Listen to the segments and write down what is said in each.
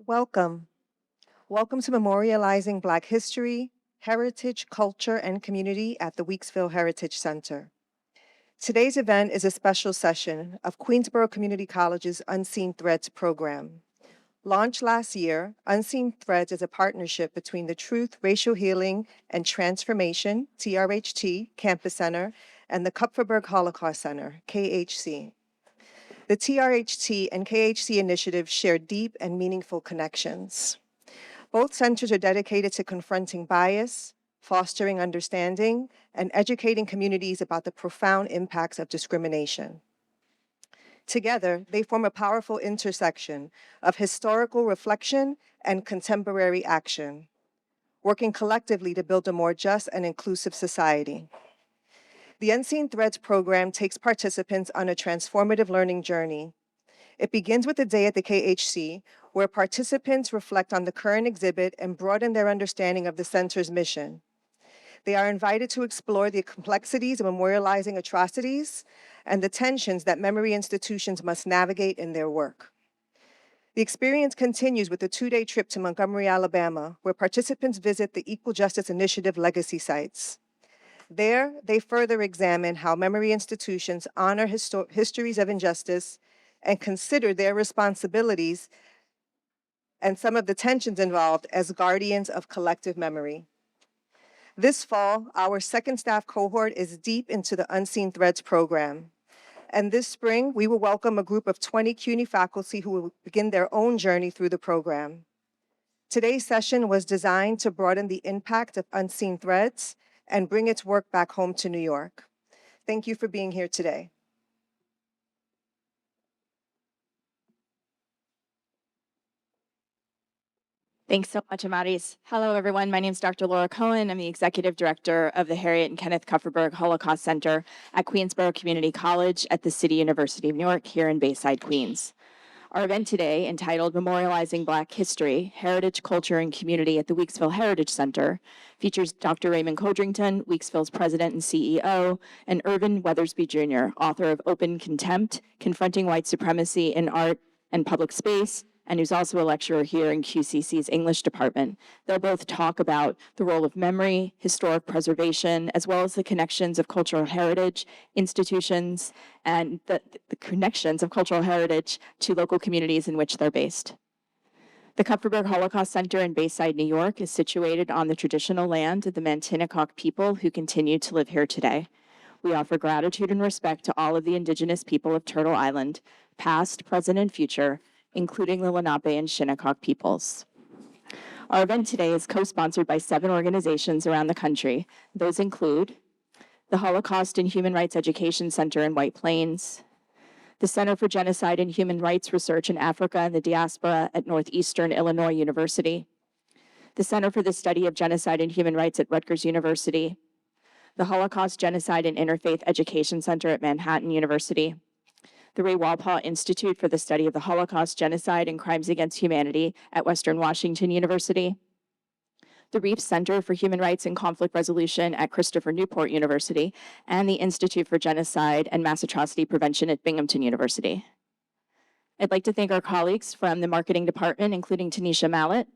Welcome. Welcome to Memorializing Black History, Heritage, Culture, and Community at the Weeksville Heritage Center. Today's event is a special session of Queensborough Community College's Unseen Threads program. Launched last year, Unseen Threads is a partnership between the Truth, Racial Healing, and Transformation, TRHT, Campus Center, and the Kupferberg Holocaust Center, KHC. The TRHT and KHC initiatives share deep and meaningful connections. Both centers are dedicated to confronting bias, fostering understanding, and educating communities about the profound impacts of discrimination. Together, they form a powerful intersection of historical reflection and contemporary action, working collectively to build a more just and inclusive society. The Unseen Threads program takes participants on a transformative learning journey. It begins with a day at the KHC, where participants reflect on the current exhibit and broaden their understanding of the center's mission. They are invited to explore the complexities of memorializing atrocities and the tensions that memory institutions must navigate in their work. The experience continues with a two-day trip to Montgomery, Alabama, where participants visit the Equal Justice Initiative legacy sites. There, they further examine how memory institutions honor histories of injustice and consider their responsibilities and some of the tensions involved as guardians of collective memory. This fall, our second staff cohort is deep into the Unseen Threads program. And this spring, we will welcome a group of 20 CUNY faculty who will begin their own journey through the program. Today's session was designed to broaden the impact of Unseen Threads and bring its work back home to New York. Thank you for being here today. Thanks so much, Amaris. Hello, everyone. My name is Dr. Laura Cohen. I'm the Executive Director of the Harriet and Kenneth Kupferberg Holocaust Center at Queensborough Community College at the City University of New York here in Bayside, Queens. Our event today, entitled Memorializing Black History, Heritage, Culture, and Community at the Weeksville Heritage Center, features Dr. Raymond Codrington, Weeksville's President and CEO, and Irvin Weathersby Jr., author of Open Contempt, Confronting White Supremacy in Art and Public Space, and who's also a lecturer here in QCC's English department. They'll both talk about the role of memory, historic preservation, as well as the connections of cultural heritage, institutions, and the connections of cultural heritage to local communities in which they're based. The Kupferberg Holocaust Center in Bayside, New York is situated on the traditional land of the Mantinecock people who continue to live here today. We offer gratitude and respect to all of the indigenous people of Turtle Island, past, present, and future, including the Lenape and Shinnecock peoples. Our event today is co-sponsored by 7 organizations around the country. Those include the Holocaust and Human Rights Education Center in White Plains, the Center for Genocide and Human Rights Research in Africa and the Diaspora at Northeastern Illinois University, the Center for the Study of Genocide and Human Rights at Rutgers University, the Holocaust, Genocide, and Interfaith Education Center at Manhattan University, the Ray Walpole Institute for the Study of the Holocaust, Genocide, and Crimes Against Humanity at Western Washington University, the Reef Center for Human Rights and Conflict Resolution at Christopher Newport University, and the Institute for Genocide and Mass Atrocity Prevention at Binghamton University. I'd like to thank our colleagues from the marketing department, including Tanisha Mallett,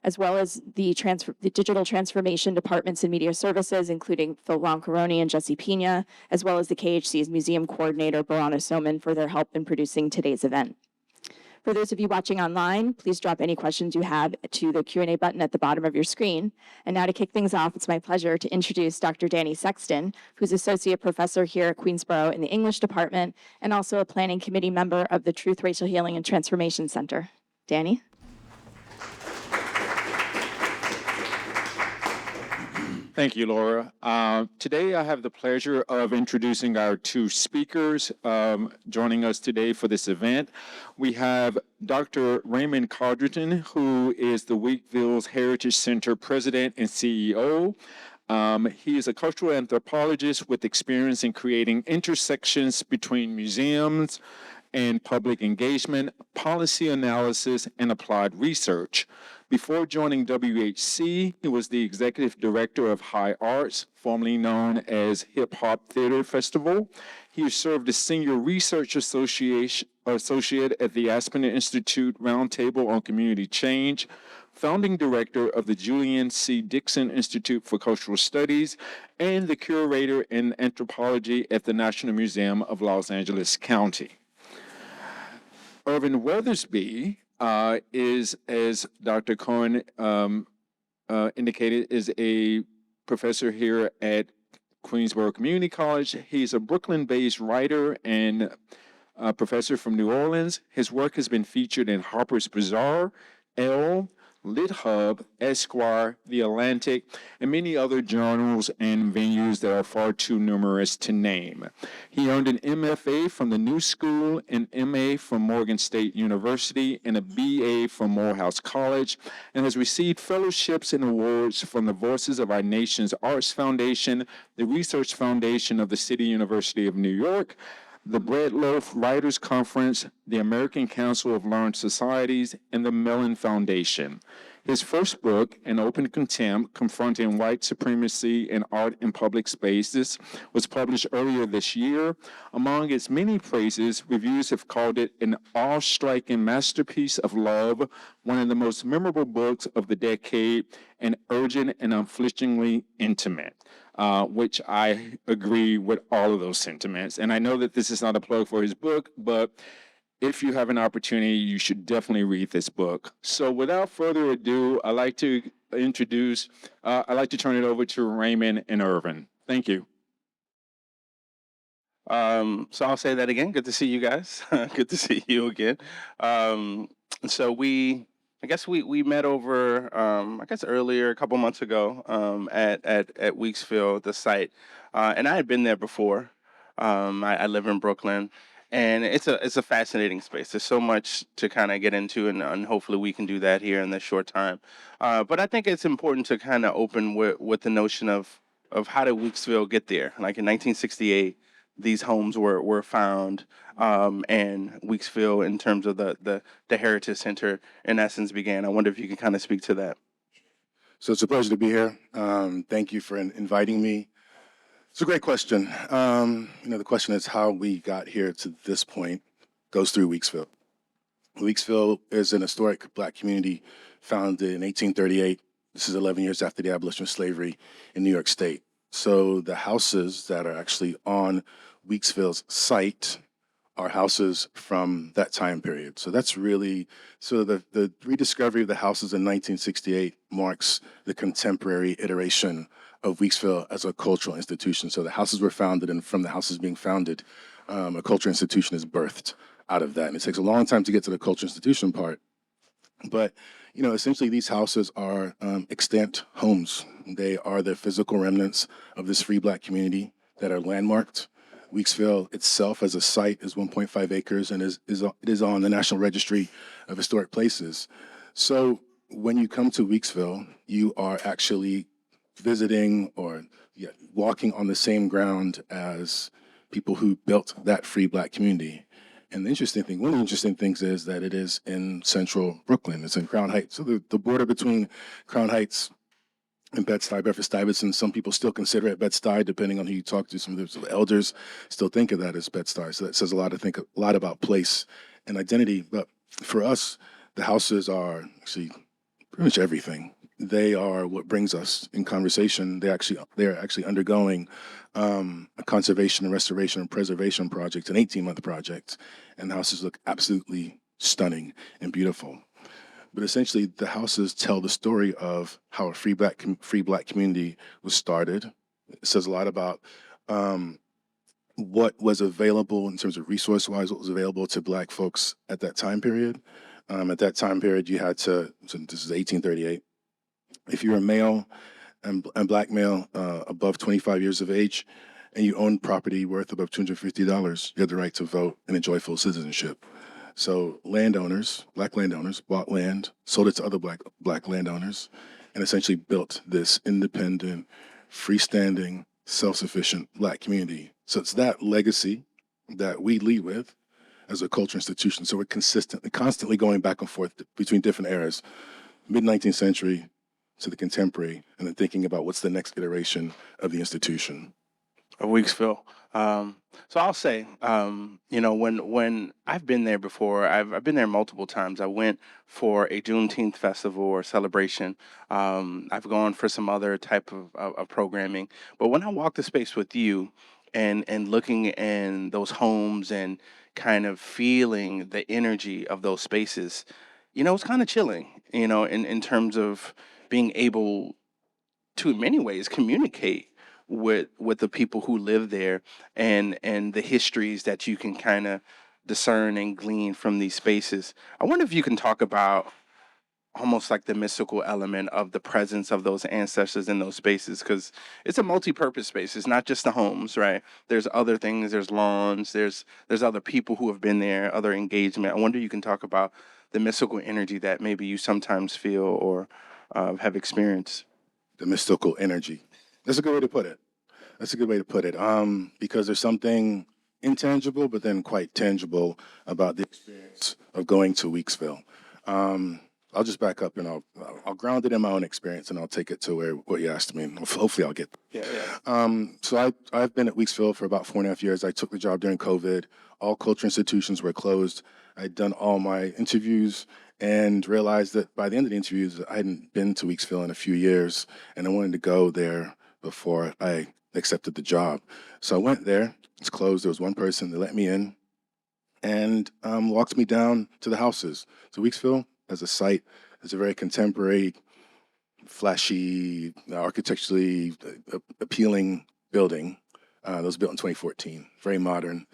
as well as the digital transformation departments and media services, including Phil Roncaroni and Jesse Pina, as well as the KHC's museum coordinator, Barana Soman, for their help in producing today's event. For those of you watching online, please drop any questions you have to the Q&A button at the bottom of your screen. And now to kick things off, it's my pleasure to introduce Dr. Danny Sexton, who's Associate Professor here at Queensborough in the English Department, and also a Planning Committee member of the Truth, Racial Healing, and Transformation Center. Danny? Thank you, Laura. Today I have the pleasure of introducing our 2 speakers joining us today for this event. We have Dr. Raymond Codrington, who is the Weeksville Heritage Center President and CEO. He is a cultural anthropologist with experience in creating intersections between museums and public engagement, policy analysis, and applied research. Before joining WHC, he was the executive director of High Arts, formerly known as Hip Hop Theater Festival. He served as senior research associate at the Aspen Institute Roundtable on Community Change, founding director of the Julian C. Dixon Institute for Cultural Studies, and the curator in anthropology at the National Museum of Los Angeles County. Irvin Weathersby is, as Dr. Cohen indicated, is a professor here at Queensborough Community College. He's a Brooklyn-based writer and professor from New Orleans. His work has been featured in Harper's Bazaar, Elle, Lit Hub, Esquire, The Atlantic, and many other journals and venues that are far too numerous to name. He earned an MFA from the New School, an MA from Morgan State University, and a BA from Morehouse College, and has received fellowships and awards from the Voices of Our Nation's Arts Foundation, the Research Foundation of the City University of New York, the Bread Loaf Writers Conference, the American Council of Learned Societies, and the Mellon Foundation. His first book, In Open Contempt, Confronting White Supremacy in Art and Public Spaces, was published earlier this year. Among its many praises, reviews have called it an awe-striking masterpiece of love, one of the most memorable books of the decade, and urgent and unflinchingly intimate. Which I agree with all of those sentiments. And I know that this is not a plug for his book, but if you have an opportunity, you should definitely read this book. So without further ado, I'd like to turn it over to Raymond and Irvin. Thank you. So I'll say that again. Good to see you guys. Good to see you again. So I guess we met over, earlier, a couple months ago, at Weeksville, the site, and I had been there before. I live in Brooklyn, and it's a fascinating space. There's so much to kind of get into, and hopefully we can do that here in this short time. But I think it's important to kind of open with the notion of how did Weeksville get there? Like in 1968, these homes were found, and Weeksville, in terms of the Heritage Center, in essence, began. I wonder if you can kind of speak to that. So it's a pleasure to be here. Thank you for inviting me. It's a great question. The question is how we got here to this point goes through Weeksville. Weeksville is an historic Black community founded in 1838. This is 11 years after the abolition of slavery in New York State. So the houses that are actually on Weeksville's site are houses from that time period. So that's really, the rediscovery of the houses in 1968 marks the contemporary iteration of Weeksville as a cultural institution. So the houses were founded, and from the houses being founded, a cultural institution is birthed out of that. And it takes a long time to get to the cultural institution part. But, essentially these houses are extant homes. They are the physical remnants of this free Black community that are landmarked. Weeksville itself as a site is 1.5 acres and it is on the National Registry of Historic Places. So when you come to Weeksville, you are actually visiting or walking on the same ground as people who built that free Black community. And one of the interesting things is that it is in central Brooklyn. It's in Crown Heights. So the border between Crown Heights and Bed-Stuy, Bedford-Stuyvesant, some people still consider it Bed-Stuy, depending on who you talk to. Some of the elders still think of that as Bed-Stuy. So that says a lot about place and identity. But for us, the houses are actually pretty much everything. They are what brings us in conversation. They are actually undergoing a conservation and restoration and preservation project, an 18-month project, and the houses look absolutely stunning and beautiful. But essentially, the houses tell the story of how a free Black community was started. It says a lot about what was available in terms of resource-wise, what was available to Black folks at that time period. At that time period, you had to, so this is 1838, if you're a male and Black male above 25 years of age, and you own property worth above $250, you have the right to vote and enjoy full citizenship. So landowners, Black landowners, bought land, sold it to other Black landowners, and essentially built this independent, freestanding, self-sufficient Black community. So it's that legacy that we lead with as a culture institution. So we're constantly going back and forth between different eras, mid-19th century to the contemporary, and then thinking about what's the next iteration of the institution. Of Weeksville. So I'll say, when I've been there before, I've been there multiple times. I went for a Juneteenth festival or celebration. I've gone for some other type of programming. But when I walk the space with you, and looking in those homes and kind of feeling the energy of those spaces, it's kind of chilling. In terms of being able to, in many ways, communicate with the people who live there, and the histories that you can kind of discern and glean from these spaces. I wonder if you can talk about almost like the mystical element of the presence of those ancestors in those spaces, because it's a multi-purpose space. It's not just the homes, right? There's other things. There's lawns. There's other people who have been there, other engagement. I wonder if you can talk about the mystical energy that maybe you sometimes feel or have experienced. The mystical energy. That's a good way to put it. Because there's something intangible, but then quite tangible about the experience of going to Weeksville. I'll just back up and I'll ground it in my own experience, and I'll take it to what you asked me. And hopefully I'll get there. Yeah. So I've been at Weeksville for about 4.5 years. I took the job during COVID. All culture institutions were closed. I'd done all my interviews and realized that by the end of the interviews, I hadn't been to Weeksville in a few years, and I wanted to go there before I accepted the job. So I went there. It's closed. There was one person that let me in and walked me down to the houses. So Weeksville, as a site, is a very contemporary, flashy, architecturally appealing building that was built in 2014. Very modern.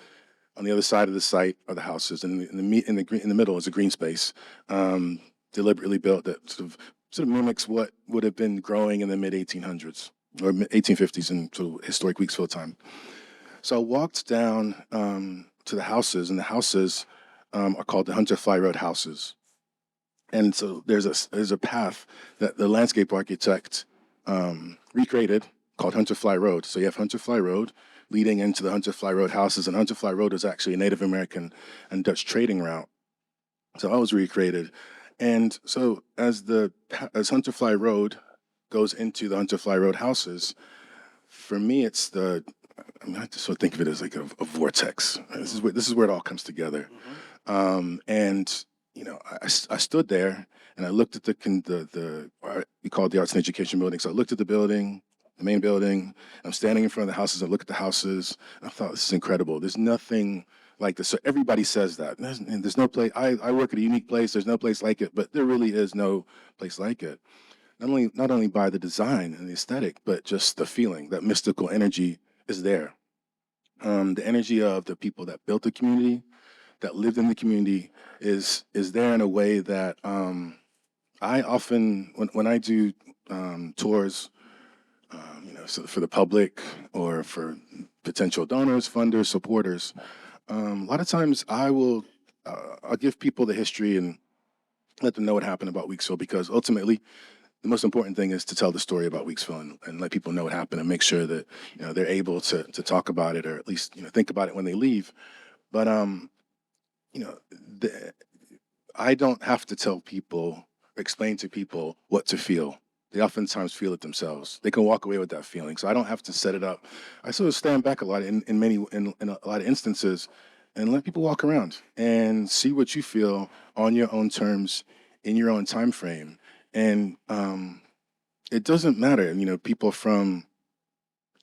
On the other side of the site are the houses, and in the middle is a green space, deliberately built that sort of mimics what would have been growing in the mid 1800s or 1850s in sort of historic Weeksville time. So I walked down to the houses, and the houses are called the Hunter Fly Road houses. And so there's a path that the landscape architect recreated called Hunter Fly Road. So you have Hunter Fly Road leading into the Hunter Fly Road houses, and Hunter Fly Road is actually a Native American and Dutch trading route. So that was recreated. And so as Hunter Fly Road goes into the Hunter Fly Road houses, for me, I just sort of think of it as like a vortex. This is where it all comes together. And I stood there and I looked at we call it the Arts and Education building. So I looked at the building, the main building. I'm standing in front of the houses. I look at the houses. And I thought, this is incredible. There's nothing like this. So everybody says that. There's no place. I work at a unique place. There's no place like it, but there really is no place like it. Not only by the design and the aesthetic, but just the feeling, that mystical energy is there. The energy of the people that built the community, that lived in the community, is there in a way that I often, when I do tours, so for the public or for potential donors, funders, supporters, a lot of times I'll give people the history and let them know what happened about Weeksville, because ultimately the most important thing is to tell the story about Weeksville and let people know what happened and make sure that they're able to talk about it, or at least think about it when they leave. But I don't have to tell people, explain to people what to feel. They oftentimes feel it themselves. They can walk away with that feeling. So I don't have to set it up. I sort of stand back a lot in a lot of instances and let people walk around and see what you feel on your own terms, in your own time frame. And it doesn't matter, people from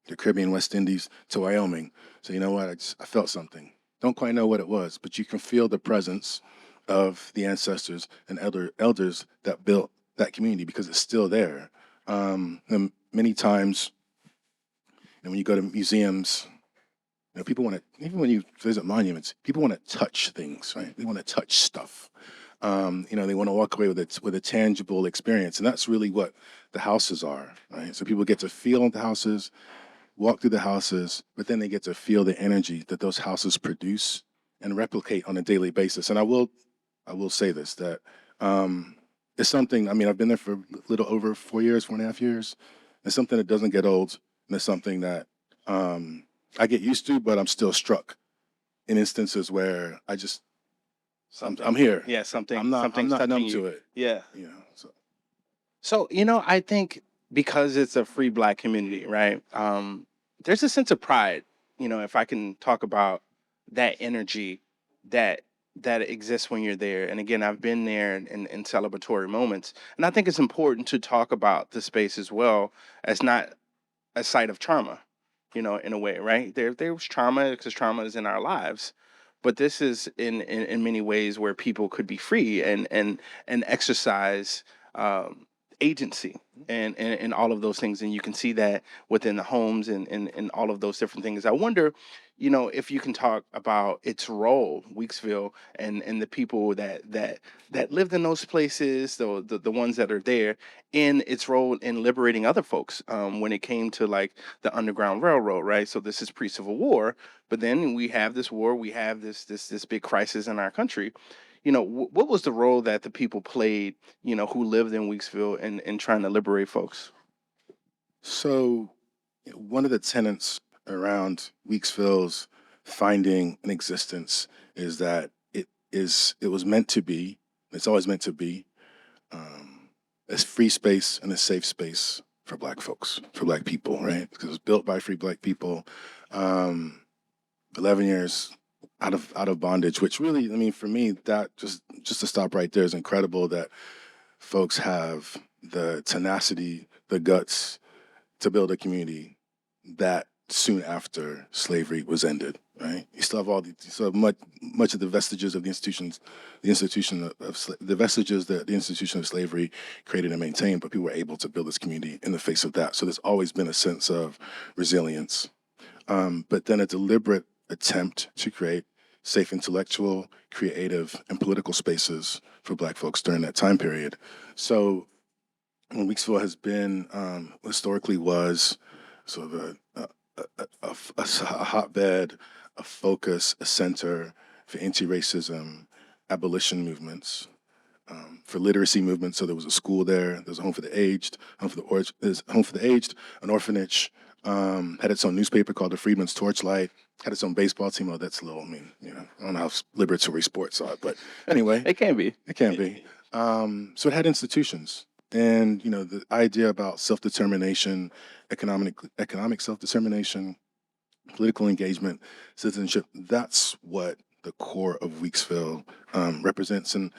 the Caribbean, West Indies to Wyoming. So you know what, I felt something. Don't quite know what it was, but you can feel the presence of the ancestors and elders that built that community, because it's still there. And many times, when you go to museums, people want to, even when you visit monuments, people want to touch things, right? They want to touch stuff. They want to walk away with a tangible experience, and that's really what the houses are, right? So people get to feel the houses, walk through the houses, but then they get to feel the energy that those houses produce and replicate on a daily basis. And I will say this, that it's something, I've been there for a little over 4.5 years. It's something that doesn't get old, and it's something that I get used to, but I'm still struck in instances where Something. I'm here. Yeah, something. I'm Something's not touching numb you. to it. Yeah. You know, so. So, I think because it's a free Black community, right? There's a sense of pride, if I can talk about that energy that exists when you're there. And again, I've been there in celebratory moments. And I think it's important to talk about the space as well as not a site of trauma, in a way, right? There was trauma because trauma is in our lives. But this is in many ways where people could be free and exercise agency and all of those things. And you can see that within the homes and all of those different things. I wonder, if you can talk about its role, Weeksville, and the people that lived in those places, the ones that are there, in its role in liberating other folks when it came to like the Underground Railroad, right? So this is pre-Civil War, but then we have this war, we have this big crisis in our country. What was the role that the people played, who lived in Weeksville in trying to liberate folks? So, one of the tenets around Weeksville's finding an existence is that it was meant to be, it's always meant to be, a free space and a safe space for Black folks, for Black people, right? Because it was built by free Black people. 11 years out of bondage, which really, I mean, for me, that just to stop right there is incredible that folks have the tenacity, the guts to build a community that soon after slavery was ended, right? You still have you still have much of the vestiges of the the vestiges that the institution of slavery created and maintained, but people were able to build this community in the face of that. So there's always been a sense of resilience. But then a deliberate attempt to create safe intellectual, creative, and political spaces for Black folks during that time period. So when Weeksville has been, historically was sort of a hotbed, a focus, a center for anti-racism, abolition movements, for literacy movements. So there was a school there. There was a home for the aged, an orphanage. Had its own newspaper called the Freedmen's Torchlight. Had its own baseball team. Oh, that's a little. I mean, I don't know how liberatory sports are, but anyway, It can be. it can be. So it had institutions, and the idea about self-determination, economic self-determination, political engagement, citizenship. That's what the core of Weeksville represents. And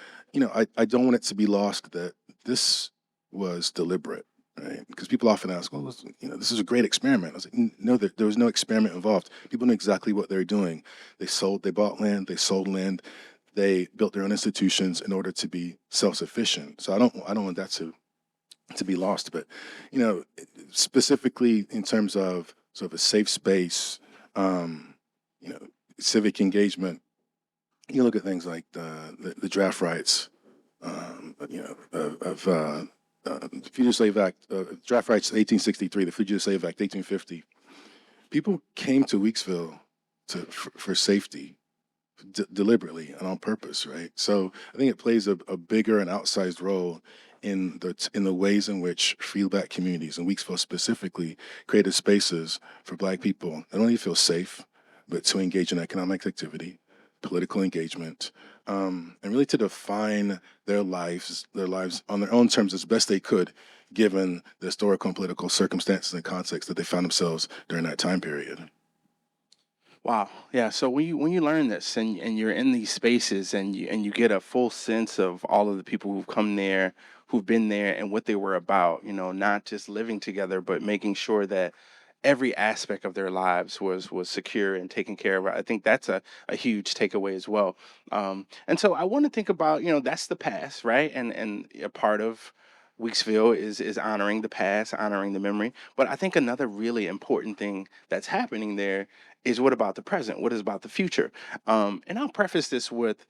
I don't want it to be lost that this was deliberate, right? Because people often ask, well, this is a great experiment. I was like, no, there was no experiment involved. People knew exactly what they're doing. They bought land, they sold land, they built their own institutions in order to be self-sufficient. So I don't want that to be lost. But specifically in terms of sort of a safe space, civic engagement, you look at things like the draft rights, of the Fugitive Slave Act, draft rights 1863, the Fugitive Slave Act 1850. People came to Weeksville for safety, deliberately and on purpose, right? So I think it plays a bigger and outsized role in the ways in which free Black communities, and Weeksville specifically, created spaces for Black people not only to feel safe, but to engage in economic activity, political engagement, and really to define their lives on their own terms as best they could, given the historical and political circumstances and context that they found themselves during that time period. Wow. Yeah. So when you learn this and you're in these spaces and you get a full sense of all of the people who've come there, who've been there and what they were about, not just living together, but making sure that every aspect of their lives was secure and taken care of. I think that's a huge takeaway as well. And so I want to think about, that's the past, right? And a part of Weeksville is honoring the past, honoring the memory. But I think another really important thing that's happening there is what about the present? What is about the future? And I'll preface this with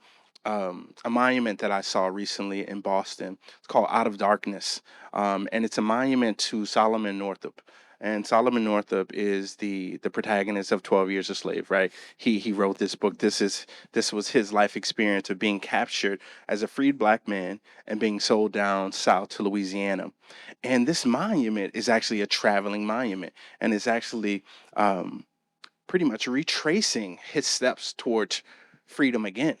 a monument that I saw recently in Boston. It's called Out of Darkness, and it's a monument to Solomon Northup. And Solomon Northup is the protagonist of 12 Years a Slave, right? He wrote this book. This was his life experience of being captured as a freed Black man and being sold down south to Louisiana. And this monument is actually a traveling monument, and it's actually pretty much retracing his steps towards freedom again.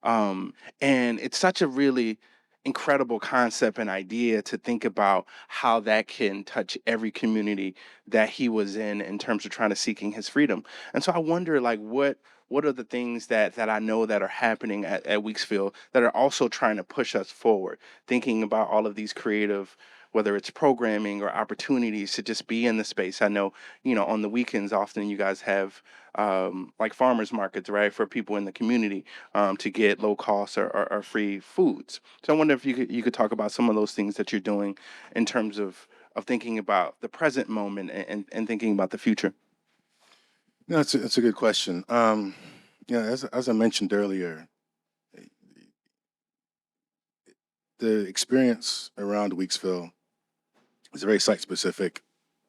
And it's such a really incredible concept and idea to think about how that can touch every community that he was in terms of trying to seeking his freedom. And so I wonder, like, what are the things that I know that are happening at Weeksville that are also trying to push us forward, thinking about all of these creative, whether it's programming or opportunities to just be in the space. I know, on the weekends, often you guys have like farmers markets, right, for people in the community to get low cost or free foods. So I wonder if you could talk about some of those things that you're doing in terms of thinking about the present moment and thinking about the future. No, it's a good question. As I mentioned earlier, the experience around Weeksville is very site specific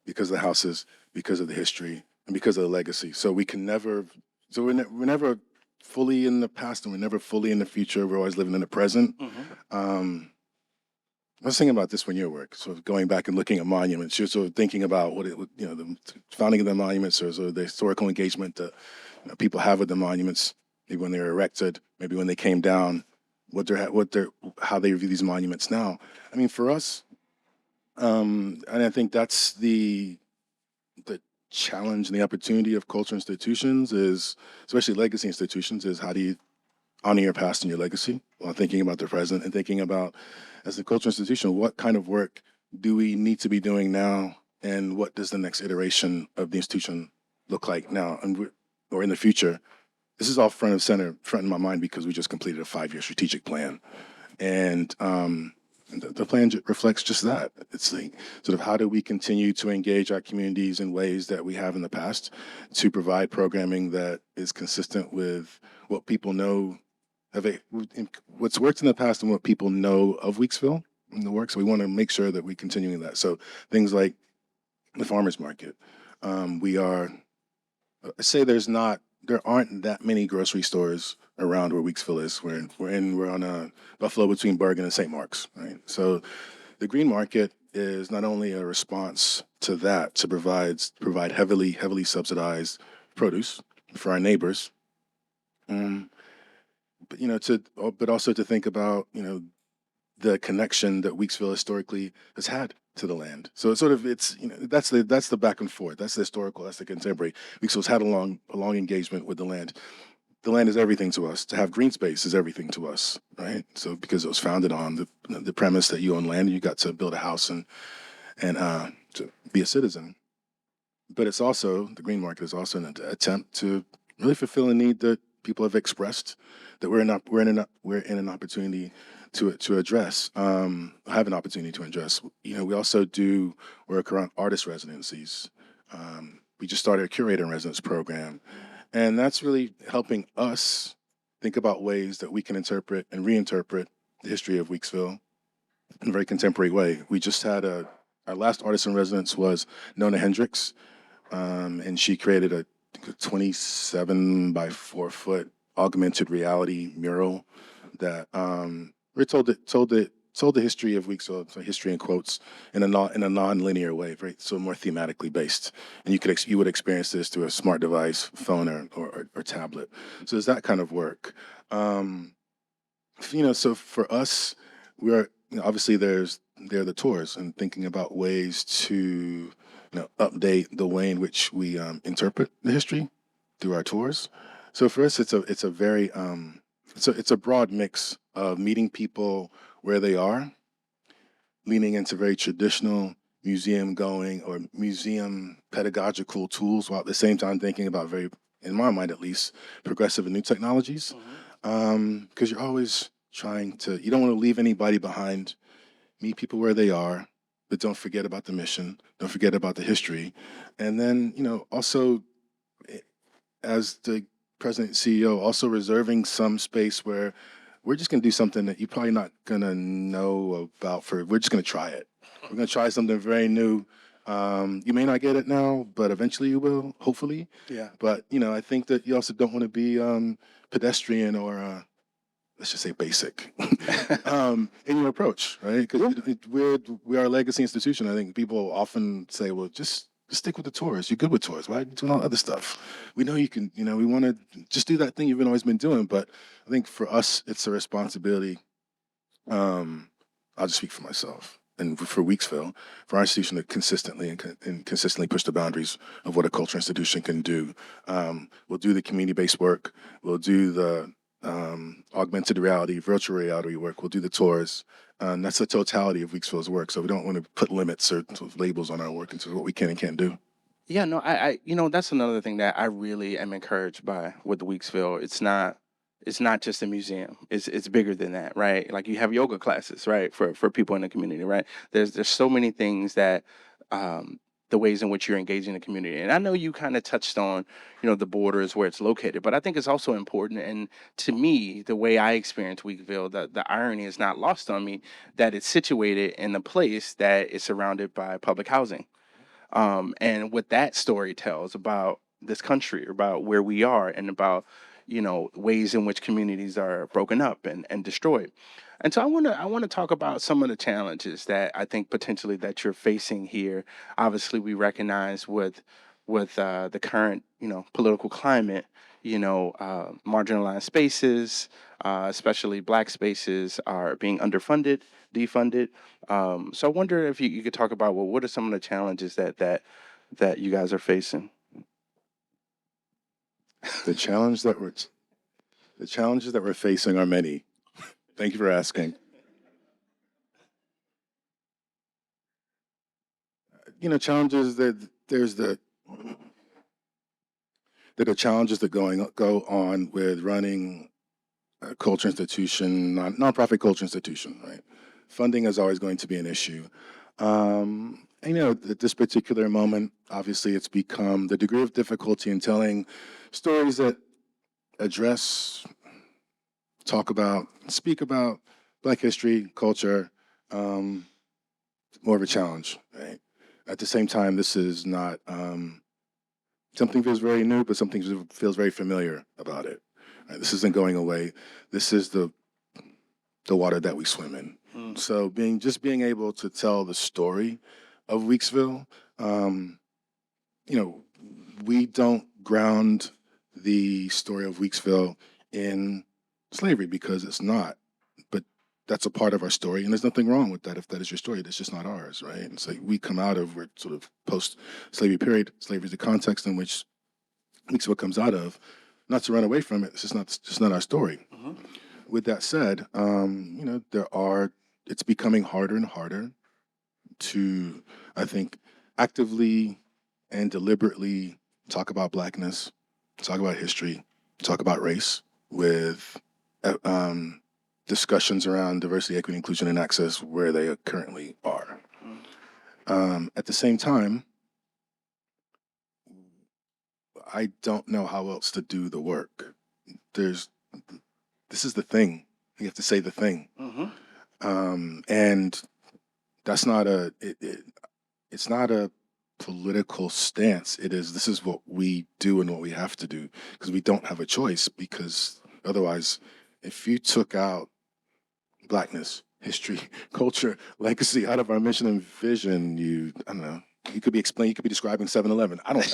because of the houses, because of the history, and because of the legacy. So we're never fully in the past and we're never fully in the future. We're always living in the present. I was thinking about this when you were work, sort of going back and looking at monuments. You're sort of thinking about what it would, the founding of the monuments, or sort of the historical engagement that people have with the monuments, maybe when they were erected, maybe when they came down, how they view these monuments now. I mean, for us, and I think that's the challenge and the opportunity of cultural institutions is, especially legacy institutions, is how do you honor your past and your legacy while thinking about the present and thinking about, as a cultural institution, what kind of work do we need to be doing now, and what does the next iteration of the institution look like now or in the future? This is all front in my mind because we just completed a 5-year strategic plan, and the plan reflects just that. It's like, sort of, how do we continue to engage our communities in ways that we have in the past to provide programming that is consistent with what people know, what's worked in the past and what people know of Weeksville and the work. So we want to make sure that we're continuing that. So things like the farmers market. I say there aren't that many grocery stores around where Weeksville is. We're on a Buffalo between Bergen and St. Mark's, right? So the green market is not only a response to that, to provide heavily subsidized produce for our neighbors, but also to think about the connection that Weeksville historically has had to the land. So that's the back and forth. That's the historical. That's the contemporary. Weeksville's had a long engagement with the land. The land is everything to us. To have green space is everything to us, right? So because it was founded on the premise that you own land and you got to build a house and to be a citizen. But it's also, the green market is also an attempt to really fulfill a need that people have expressed, that we're in an opportunity to address, have an opportunity to address. We also do work around artist residencies. We just started a curator in residence program, and that's really helping us think about ways that we can interpret and reinterpret the history of Weeksville in a very contemporary way. We just had our last artist in residence was Nona Hendricks, and she created a 27 by 4 foot augmented reality mural that we told the history of Weeksville, so history in quotes, in a non-linear way, right? So more thematically based, and you would experience this through a smart device, phone or tablet. So there's that kind of work. So for us, obviously there are the tours and thinking about ways to update the way in which we interpret the history through our tours. So for us, it's a very it's a broad mix of meeting people where they are, leaning into very traditional museum going or museum pedagogical tools, while at the same time thinking about very, in my mind at least, progressive and new technologies. Because you're always you don't want to leave anybody behind. Meet people where they are, but don't forget about the mission. Don't forget about the history. And then, also as the president and CEO, also reserving some space where we're just going to do something that you're probably not going to know about. We're just going to try it. We're going to try something very new. You may not get it now, but eventually you will, hopefully. Yeah. But, I think that you also don't want to be pedestrian or let's just say basic in your approach, right? Because we are a legacy institution. I think people often say, well, just Just stick with the tours. You're good with tours. Why are you doing all other stuff? We know you can, we want to just do that thing you've always been doing. But I think for us, it's a responsibility. I'll just speak for myself and for Weeksville, for our institution to consistently and consistently push the boundaries of what a cultural institution can do. We'll do the community-based work. We'll do the augmented reality, virtual reality work. We'll do the tours. That's the totality of Weeksville's work. So we don't want to put limits or sort of labels on our work into what we can and can't do. Yeah, no, that's another thing that I really am encouraged by with the Weeksville. It's not just a museum. It's bigger than that, right? Like you have yoga classes, right, for people in the community, right? There's so many things that the ways in which you're engaging the community. And I know you kind of touched on, the borders where it's located, but I think it's also important. And to me, the way I experience Weekville, the irony is not lost on me that it's situated in a place that is surrounded by public housing. And what that story tells about this country, about where we are, and about ways in which communities are broken up and destroyed. And so I want to talk about some of the challenges that I think potentially that you're facing here. Obviously, we recognize with the current political climate, marginalized spaces, especially Black spaces, are being underfunded, defunded. So I wonder if you could talk about, well, what are some of the challenges that you guys are facing? The challenge that we're the challenges that we're facing are many. Thank you for asking. Challenges that there are challenges that go on with running a culture institution, nonprofit culture institution, right? Funding is always going to be an issue. And, at this particular moment, obviously, it's become the degree of difficulty in telling stories that address, talk about, speak about Black history, culture, more of a challenge, right? At the same time, this is not something feels very new, but something feels very familiar about it. Right? This isn't going away. This is the water that we swim in. So being able to tell the story of Weeksville, we don't ground the story of Weeksville in slavery because it's not. But that's a part of our story, and there's nothing wrong with that if that is your story. That's just not ours, right? And so we come out of, we're sort of post-slavery period. Slavery is the context in which Weeksville comes out of. Not to run away from it. It's just not our story. With that said, it's becoming harder and harder to, I think, actively and deliberately talk about Blackness, talk about history, talk about race with discussions around diversity, equity, inclusion, and access where they currently are. At the same time, I don't know how else to do the work. This is the thing. You have to say the thing. And that's not it's not a political stance. This is what we do and what we have to do because we don't have a choice, because otherwise, if you took out Blackness, history, culture, legacy out of our mission and vision, I don't know, you could be describing 7-Eleven. I don't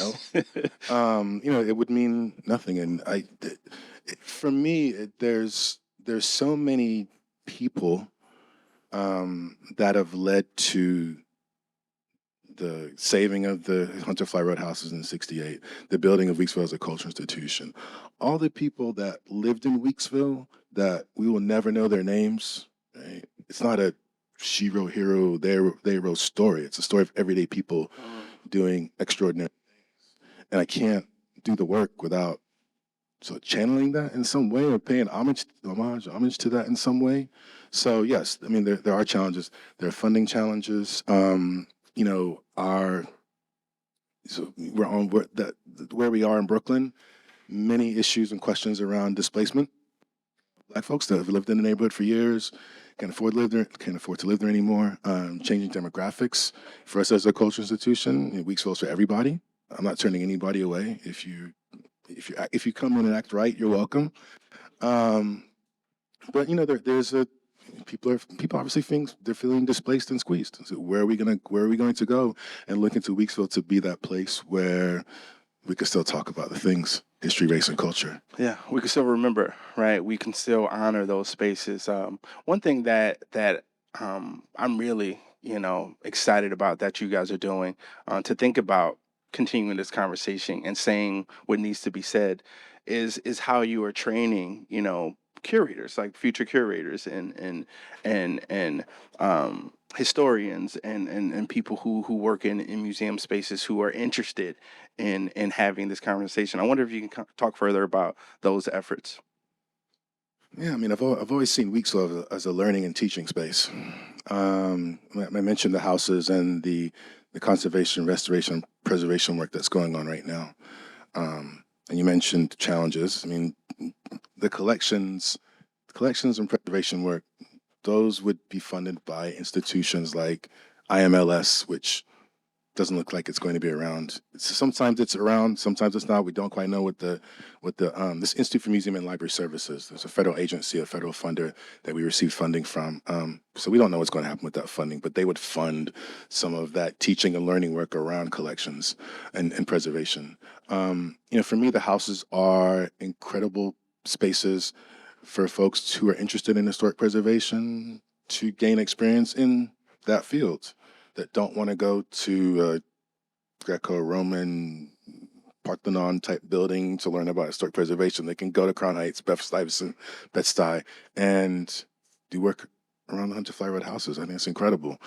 know. It would mean nothing. And for me, there's so many people that have led to the saving of the Hunter Fly Road houses in '68, the building of Weeksville as a cultural institution. All the people that lived in Weeksville that we will never know their names, right? It's not a she wrote hero, they wrote story. It's a story of everyday people doing extraordinary things. And I can't do the work without channeling that in some way or paying homage to that in some way. So yes, I mean there are challenges. There are funding challenges. We're on where we are in Brooklyn. Many issues and questions around displacement. Black folks that have lived in the neighborhood for years can't afford to live there anymore. Changing demographics for us as a cultural institution. Weeksville's for everybody. I'm not turning anybody away. If you come in and act right, you're welcome. But there's people obviously they're feeling displaced and squeezed. So where are we going to go and look into Weeksville to be that place where we can still talk about the things, history, race, and culture? Yeah, we can still remember, right? We can still honor those spaces. One thing that I'm really, excited about that you guys are doing, to think about continuing this conversation and saying what needs to be said, is how you are training, curators, like future curators and historians and people who work in museum spaces who are interested in having this conversation. I wonder if you can talk further about those efforts. Yeah, I mean, I've always seen Weeksville as a learning and teaching space. I mentioned the houses and the conservation, restoration, preservation work that's going on right now. And you mentioned challenges. I mean, the collections and preservation work, those would be funded by institutions like IMLS, which doesn't look like it's going to be around. Sometimes it's around, sometimes it's not. We don't quite know what this Institute for Museum and Library Services. There's a federal agency, a federal funder that we receive funding from. So we don't know what's going to happen with that funding, but they would fund some of that teaching and learning work around collections and preservation. For me, the houses are incredible spaces for folks who are interested in historic preservation to gain experience in that field, that don't want to go to Greco-Roman Parthenon type building to learn about historic preservation. They can go to Crown Heights, Bed-Stuy, and do work around the Hunter Fly Road houses. I think it's incredible.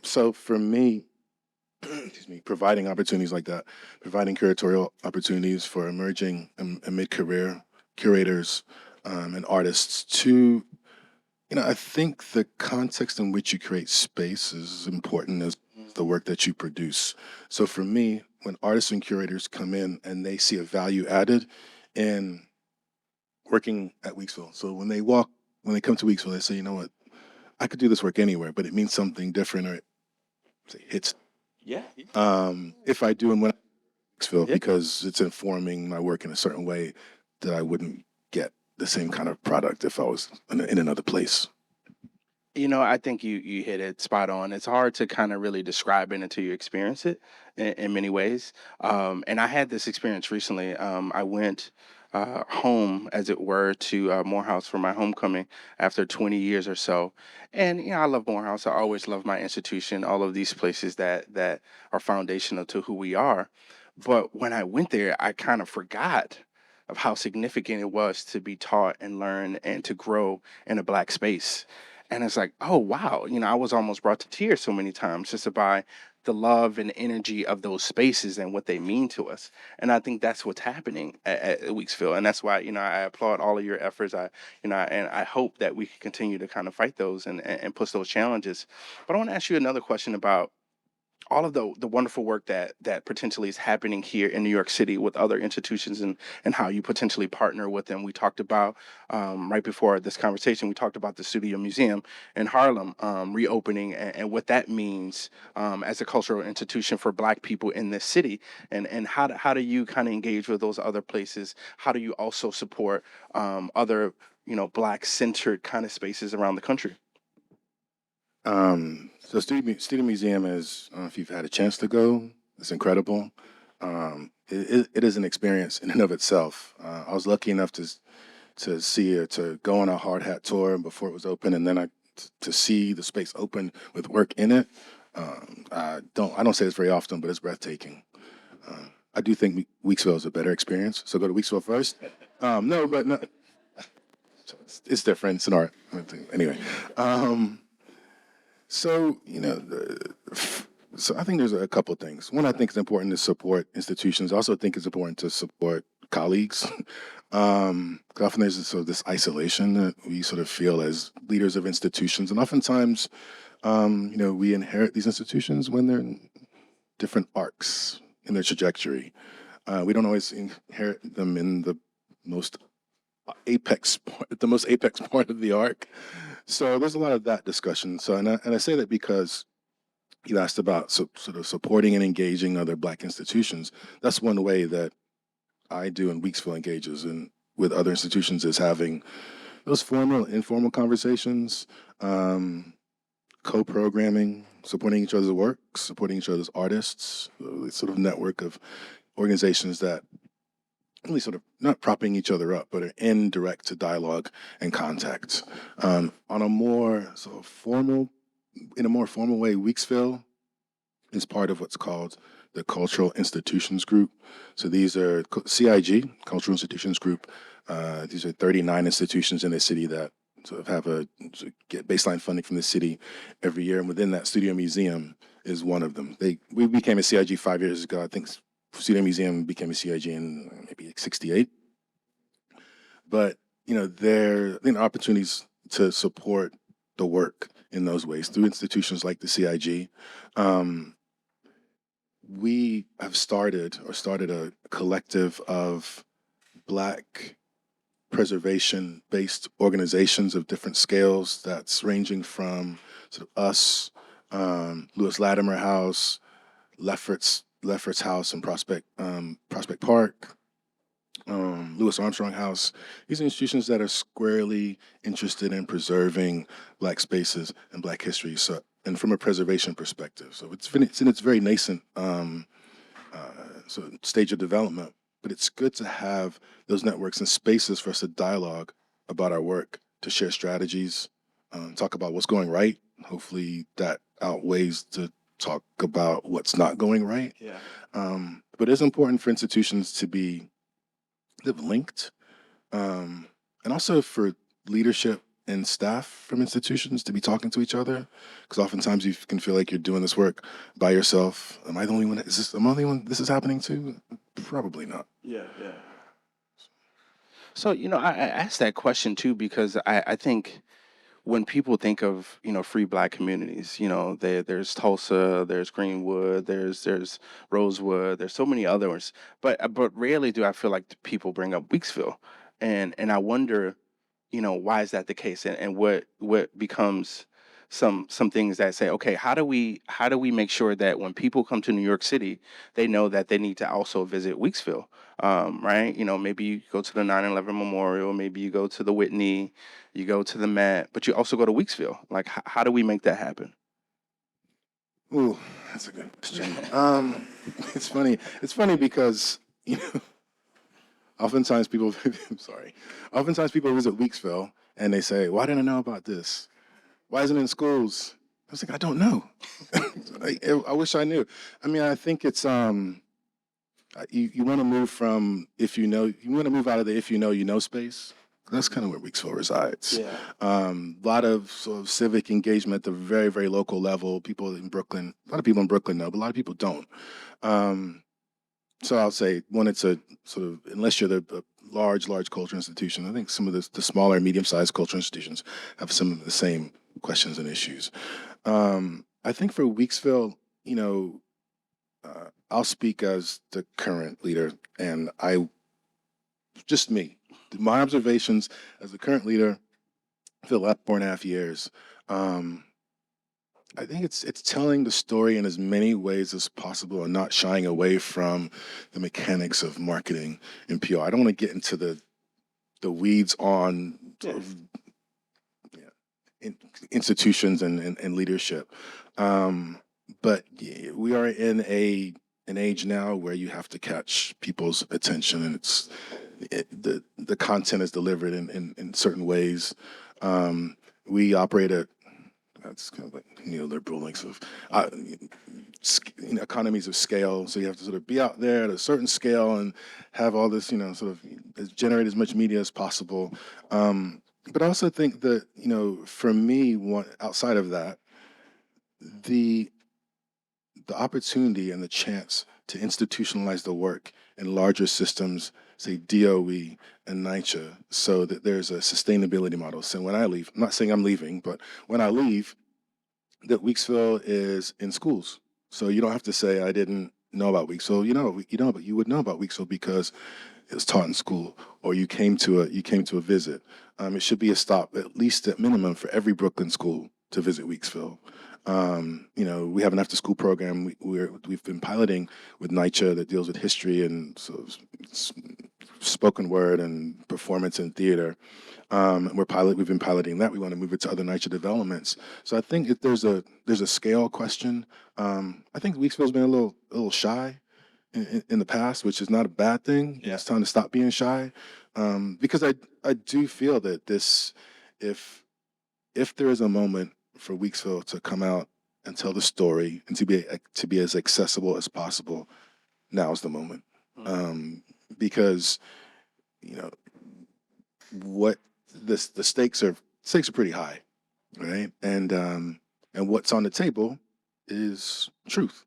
So for me, providing opportunities like that, providing curatorial opportunities for emerging and mid-career curators and artists to, I think the context in which you create space is as important as the work that you produce. So for me, when artists and curators come in and they see a value added in working at Weeksville, so when they come to Weeksville, they say, you know what, I could do this work anywhere, but it means something different, or it hits. Yeah. If I do and when Weeksville, Yeah. because it's informing my work in a certain way that I wouldn't get the same kind of product if I was in another place. I think you hit it spot on. It's hard to kind of really describe it until you experience it in many ways. And I had this experience recently. I went home, as it were, to Morehouse for my homecoming after 20 years or so. And, I love Morehouse. I always love my institution, all of these places that are foundational to who we are. But when I went there, I kind of forgot of how significant it was to be taught and learn and to grow in a Black space. And it's like, oh, wow. I was almost brought to tears so many times just by the love and energy of those spaces and what they mean to us. And I think that's what's happening at Weeksville. And that's why, I applaud all of your efforts. And I hope that we can continue to kind of fight those and push those challenges. But I want to ask you another question about all of the wonderful work that potentially is happening here in New York City with other institutions and how you potentially partner with them. We talked about, right before this conversation, we talked about the Studio Museum in Harlem reopening and what that means as a cultural institution for Black people in this city. And how do you kind of engage with those other places? How do you also support other, Black-centered kind of spaces around the country? So Studio Museum is, I don't know if you've had a chance to go, it's incredible. It is an experience in and of itself. I was lucky enough to go on a hard hat tour before it was open, and then to see the space open with work in it. I don't say this very often, but it's breathtaking. I do think Weeksville is a better experience, so go to Weeksville first. No, it's different. It's an art. Anyway. So I think there's a couple things. One, I think it's important to support institutions. I also think it's important to support colleagues. Often there's this isolation that we sort of feel as leaders of institutions, and oftentimes, we inherit these institutions when they're in different arcs in their trajectory. We don't always inherit them in the most apex part of the arc. So there's a lot of that discussion. So, and I say that because you asked about sort of supporting and engaging other Black institutions. That's one way that I do and Weeksville engages with other institutions, is having those formal, informal conversations, co-programming, supporting each other's work, supporting each other's artists, sort of network of organizations that really sort of not propping each other up, but are in direct dialogue and contact. On a more sort of formal, in a more formal way, Weeksville is part of what's called the Cultural Institutions Group. So these are CIG, Cultural Institutions Group. These are 39 institutions in the city that sort of have get baseline funding from the city every year. And within that, Studio Museum is one of them. We became a CIG 5 years ago. I think Studio Museum became a CIG in maybe '68. But, there are opportunities to support the work in those ways through institutions like the CIG. We have started a collective of Black preservation-based organizations of different scales that's ranging from sort of us, Lewis Latimer House, Lefferts House in Prospect Park, Louis Armstrong House. These are institutions that are squarely interested in preserving Black spaces and Black history. So, and from a preservation perspective, so it's in its very nascent stage of development. But it's good to have those networks and spaces for us to dialogue about our work, to share strategies, talk about what's going right. Hopefully that outweighs to talk about what's not going right. Yeah. But it's important for institutions to be linked, and also for leadership and staff from institutions to be talking to each other, because oftentimes you can feel like you're doing this work by yourself. Am I the only one? Am I the only one this is happening to? Probably not. Yeah. So, I asked that question too because I think when people think of, free Black communities, there's Tulsa, there's Greenwood, there's Rosewood, there's so many others, but rarely do I feel like people bring up Weeksville, and I wonder, why is that the case, and what becomes some things that say, okay, how do we make sure that when people come to New York City, they know that they need to also visit Weeksville, right? Maybe you go to the 9/11 Memorial, maybe you go to the Whitney, you go to the Met, but you also go to Weeksville. Like, how do we make that happen? Ooh, that's a good question. It's funny. It's funny because oftentimes people. I'm sorry. Oftentimes people visit Weeksville and they say, "Why didn't I know about this? Why isn't it in schools?" I was like, "I don't know. I wish I knew." I mean, I think it's you want to move from you want to move out of the if you know space. That's kind of where Weeksville resides. Yeah. A lot of sort of civic engagement at the very, very local level. People in Brooklyn, a lot of people in Brooklyn know, but a lot of people don't. So I'll say, one, it's a sort of, unless you're the large cultural institution, I think some of the smaller, medium-sized cultural institutions have some of the same questions and issues. I think for Weeksville, I'll speak as the current leader, and just me. My observations as the current leader for the last 4.5 years, I think it's telling the story in as many ways as possible and not shying away from the mechanics of marketing and PR. I don't want to get into the weeds on sort of, institutions and leadership, but we are in an age now where you have to catch people's attention, and the content is delivered in certain ways. We operate at, that's kind of like neoliberal links of economies of scale. So you have to sort of be out there at a certain scale and have all this, sort of generate as much media as possible. But I also think that, for me, outside of that, the opportunity and the chance to institutionalize the work in larger systems, say DOE and NYCHA, so that there's a sustainability model. So when I leave, I'm not saying I'm leaving, but when I leave, that Weeksville is in schools. So you don't have to say I didn't know about Weeksville. But you would know about Weeksville because it was taught in school, or you came to a visit. It should be a stop, at least at minimum, for every Brooklyn school to visit Weeksville. We have an after-school program we've been piloting with NYCHA that deals with history and sort of spoken word and performance and theater. We've been piloting that. We want to move it to other niche developments. So I think if there's a scale question. I think Weeksville's been a little shy in the past, which is not a bad thing. Yeah. It's time to stop being shy, because I do feel that if there is a moment for Weeksville to come out and tell the story and to be as accessible as possible, now is the moment. Because you know what the stakes are pretty high, right? And what's on the table is truth.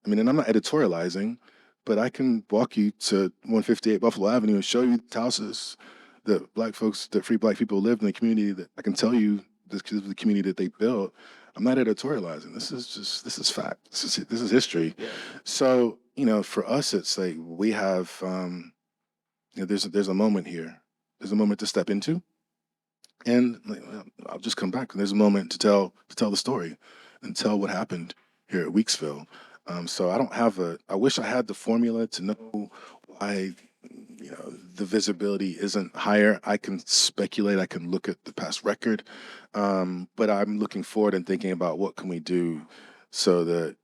I mean, and I'm not editorializing, but I can walk you to 158 Buffalo Avenue and show you houses that free Black people lived in the community. That I can tell you this is the community that they built. I'm not editorializing. This is fact. This is history. Yeah. So for us, it's like we have there's a moment here. There's a moment to step into, and I'll just come back. There's a moment to tell the story and tell what happened here at Weeksville. So I wish I had the formula to know why, the visibility isn't higher. I can speculate, I can look at the past record, but I'm looking forward and thinking about what can we do so that,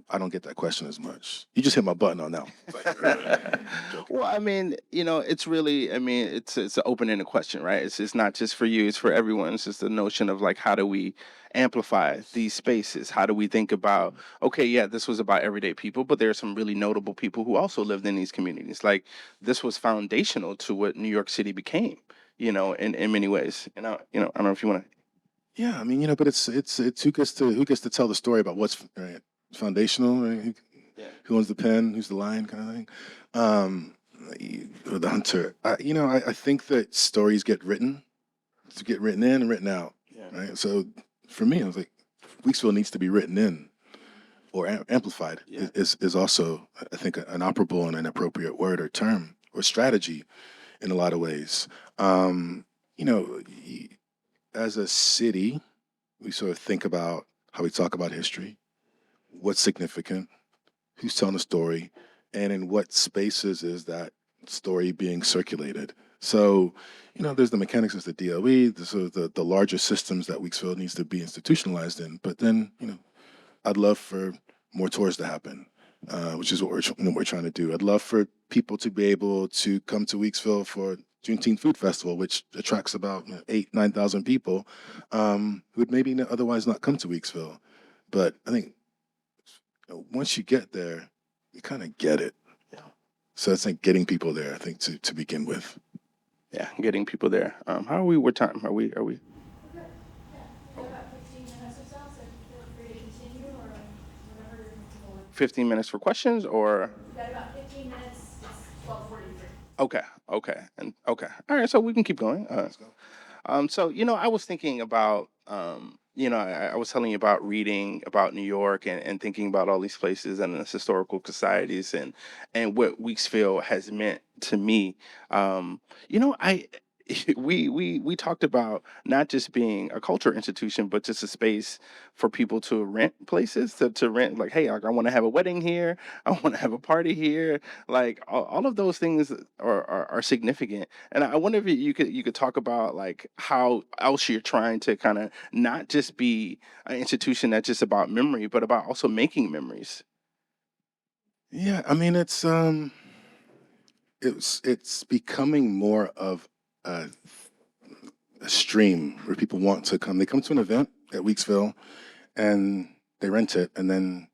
I don't get that question as much. You just hit my button on that one. Well, I mean, it's really, it's an open-ended question, right? It's not just for you, it's for everyone. It's just the notion of like, how do we amplify these spaces? How do we think about, okay, yeah, this was about everyday people, but there are some really notable people who also lived in these communities. Like, this was foundational to what New York City became, in many ways. And I don't know if you want to. Yeah, I mean, but it's who gets to tell the story about what's right, foundational, right? Who owns the pen? Who's the lion? Kind of thing. Or the hunter. I think that stories get written in and written out. Yeah. Right. So for me, I was like, Weeksville needs to be written in or amplified. Yeah. Is also, I think, an operable and an appropriate word or term or strategy in a lot of ways. As a city, we sort of think about how we talk about history, what's significant, who's telling the story, and in what spaces is that story being circulated. So, there's the mechanics of the DOE, the larger systems that Weeksville needs to be institutionalized in. But then, I'd love for more tours to happen, which is what we're trying to do. I'd love for people to be able to come to Weeksville for Juneteenth Food Festival, which attracts about 9,000 people who would maybe otherwise not come to Weeksville. But I think once you get there, you kind of get it. Yeah. So it's like getting people there, I think, to begin with. Yeah, getting people there. How are we? What time are we? 15 minutes for questions, or? We've got about 15 minutes. It's 12:43. Okay. All right, so we can keep going. Let's go. So, I was thinking about, I was telling you about reading about New York and thinking about all these places and its historical societies and what Weeksville has meant to me. We talked about not just being a culture institution, but just a space for people to rent places, to rent, like, hey, like, I want to have a wedding here, I want to have a party here. Like, all of those things are significant. And I wonder if you could talk about like how else you're trying to kind of not just be an institution that's just about memory, but about also making memories. Yeah, I mean, it's becoming more of a stream where people want to come. They come to an event at Weeksville and they rent it, and then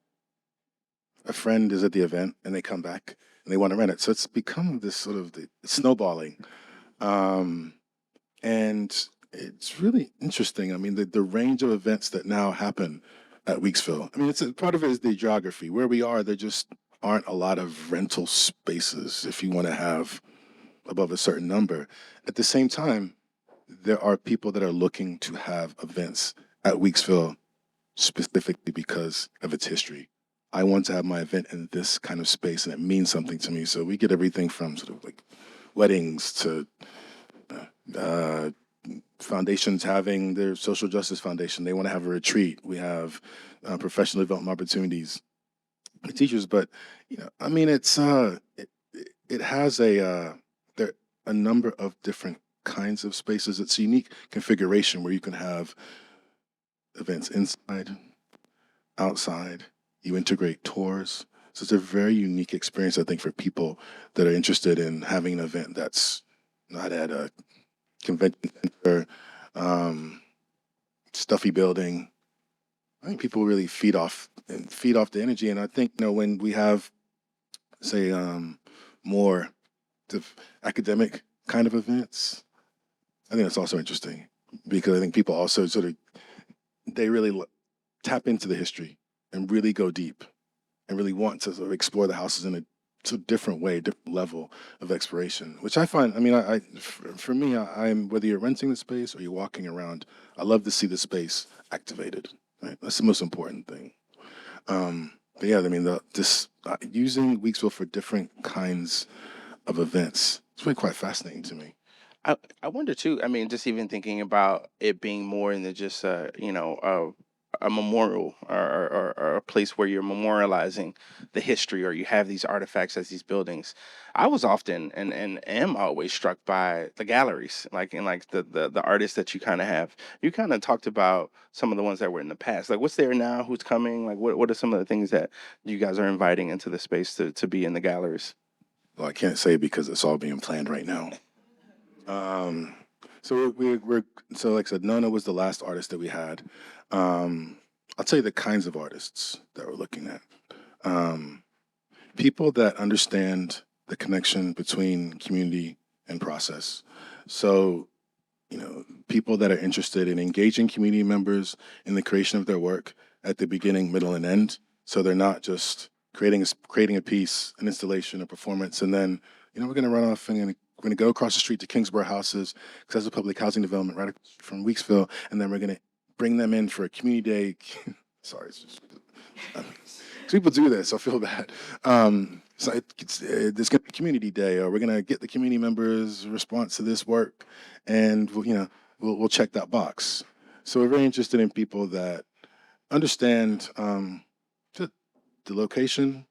a friend is at the event and they come back and they want to rent it. So it's become this sort of snowballing. And it's really interesting. I mean, the range of events that now happen at Weeksville. I mean, part of it is the geography. Where we are, there just aren't a lot of rental spaces if you want to have above a certain number. At the same time, there are people that are looking to have events at Weeksville specifically because of its history. I want to have my event in this kind of space, and it means something to me. So we get everything from sort of like weddings to foundations having their social justice foundation. They want to have a retreat. We have professional development opportunities for teachers. But I mean, it's it has a number of different kinds of spaces. It's a unique configuration where you can have events inside, outside. You integrate tours. So it's a very unique experience, I think, for people that are interested in having an event that's not at a convention center, stuffy building. I think people really feed off the energy. And I think, when we have, say, more academic kind of events, I think that's also interesting because I think people also they really tap into the history and really go deep and really want to sort of explore the houses in a different way, different level of exploration, which I find, for me, I'm, whether you're renting the space or you're walking around, I love to see the space activated, right? That's the most important thing. But yeah, using Weeksville for different kinds of events, it's really quite fascinating to me. I wonder too. I mean, just even thinking about it being more than just a memorial or a place where you're memorializing the history, or you have these artifacts as these buildings. I was often and am always struck by the galleries, like and like the artists that you kind of have. You kind of talked about some of the ones that were in the past. Like, what's there now? Who's coming? Like, what are some of the things that you guys are inviting into the space to be in the galleries? Well, I can't say because it's all being planned right now. So we're so like I said, Nona was the last artist that we had. I'll tell you the kinds of artists that we're looking at. People that understand the connection between community and process. So, people that are interested in engaging community members in the creation of their work at the beginning, middle, and end. So they're not just creating a piece, an installation, a performance, and then we're going to run off and we're going to go across the street to Kingsborough Houses because that's a public housing development right from Weeksville, and then we're going to bring them in for a community day. Sorry, it's just, people do this. I feel bad. So there's going to be a community day, or we're going to get the community members' response to this work, and we'll check that box. So we're very interested in people that understand the location,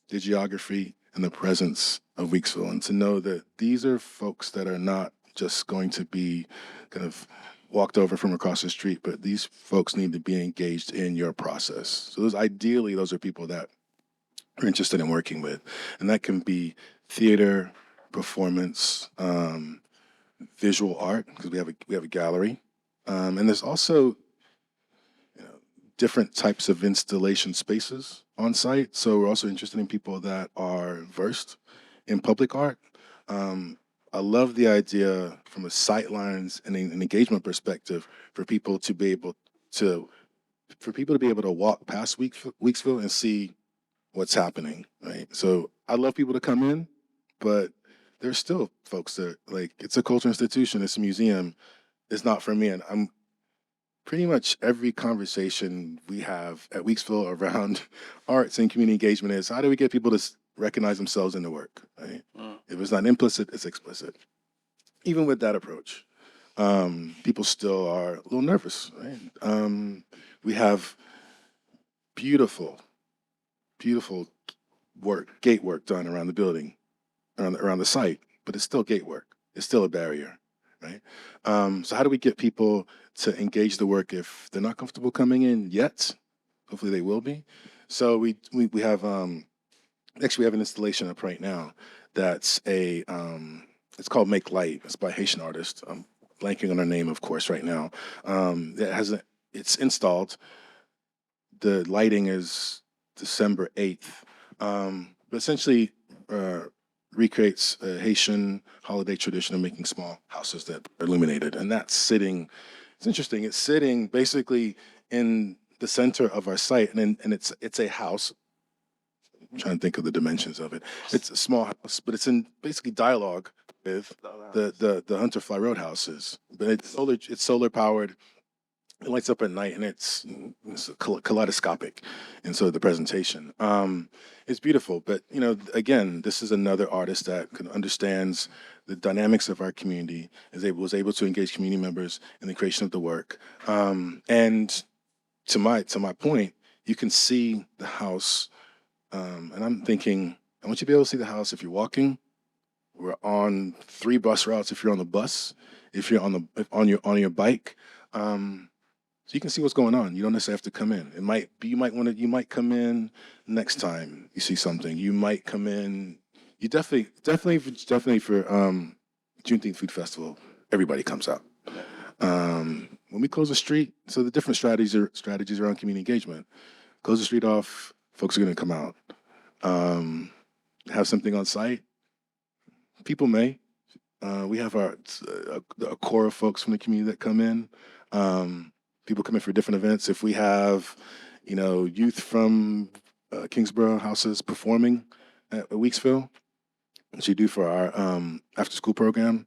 the geography, and the presence of Weeksville, and to know that these are folks that are not just going to be kind of walked over from across the street, but these folks need to be engaged in your process. So those are people that are interested in working with, and that can be theater, performance, visual art, because we have a gallery, and there's also different types of installation spaces on site. So we're also interested in people that are versed in public art. I love the idea from a sightlines and an engagement perspective for people to be able to walk past Weeksville and see what's happening, right? So I love people to come in, but there's still folks that it's a cultural institution, it's a museum, it's not for me. And I'm pretty much every conversation we have at Weeksville around arts and community engagement is how do we get people to recognize themselves in the work, right? If it's not implicit, it's explicit. Even with that approach, people still are a little nervous, right? We have beautiful gate work done around the building, around the site, but it's still gate work. It's still a barrier, right? So how do we get people to engage the work if they're not comfortable coming in yet? Hopefully they will be. So we have actually we have an installation up right now that's it's called Make Light. It's by a Haitian artist. I'm blanking on her name, of course, right now. It's installed. The lighting is December 8th. But essentially recreates a Haitian holiday tradition of making small houses that are illuminated. And it's interesting, it's sitting basically in the center of our site, and it's a house. I'm trying to think of the dimensions of it. It's a small house, but it's in basically dialogue with the Hunterfly Road houses. But it's solar powered. It lights up at night, and it's kaleidoscopic, and so the presentation is beautiful. But again, this is another artist that understands the dynamics of our community, was able to engage community members in the creation of the work. And to my point, you can see the house, and I'm thinking, I want you to be able to see the house if you're walking, We're on 3 bus routes if you're on the bus, if you're on your bike. So you can see what's going on. You don't necessarily have to come in. It might be you might come in next time you see something. You might come in. You definitely for Juneteenth Food Festival, everybody comes out. When we close the street, so the different strategies around community engagement. Close the street off, folks are going to come out. Have something on site, people may. We have a core of folks from the community that come in. People come in for different events. If we have, youth from Kingsborough houses performing at Weeksville, which we do for our after-school program,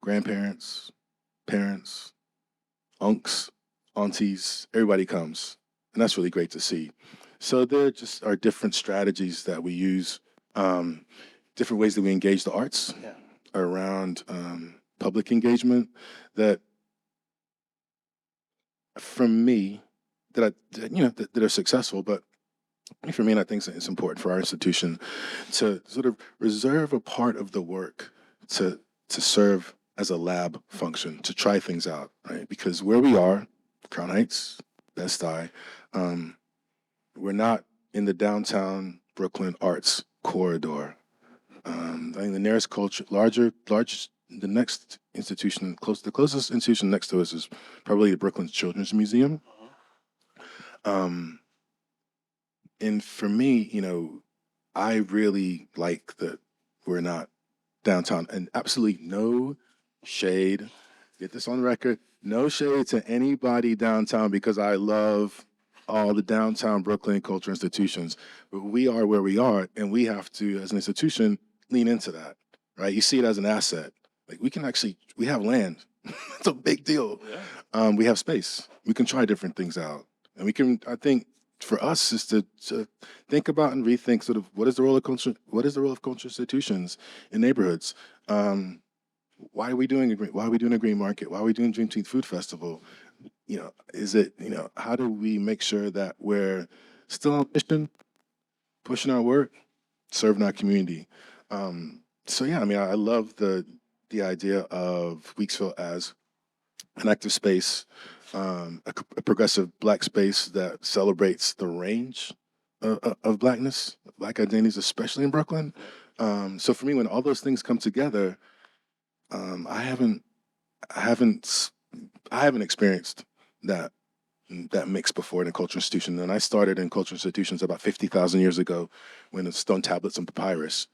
grandparents, parents, unks, aunties, everybody comes. And that's really great to see. So there just are different strategies that we use, different ways that we engage the arts around public engagement that, for me, that are successful. But for me, and I think it's important for our institution to sort of reserve a part of the work to serve as a lab function, to try things out, right? Because where we are, Crown Heights, Best Eye, we're not in the downtown Brooklyn arts corridor. I think the nearest the next institution, the closest institution next to us is probably the Brooklyn Children's Museum. And for me, I really like that we're not downtown, and absolutely no shade, get this on record, no shade to anybody downtown, because I love all the downtown Brooklyn cultural institutions, but we are where we are, and we have to, as an institution, lean into that, right? You see it as an asset. Like, we have land. It's a big deal. Yeah. We have space. We can try different things out. And I think for us is to think about and rethink sort of what is the role of cultural institutions in neighborhoods? Why are we doing a green market? Why are we doing Juneteenth Food Festival? How do we make sure that we're still on mission, pushing our work, serving our community? I love the idea of Weeksville as an active space, a progressive Black space that celebrates the range of Blackness, Black identities, especially in Brooklyn. So for me, when all those things come together, I haven't experienced that mix before in a cultural institution. And I started in cultural institutions about 50,000 years ago, when it's stone tablets and papyrus.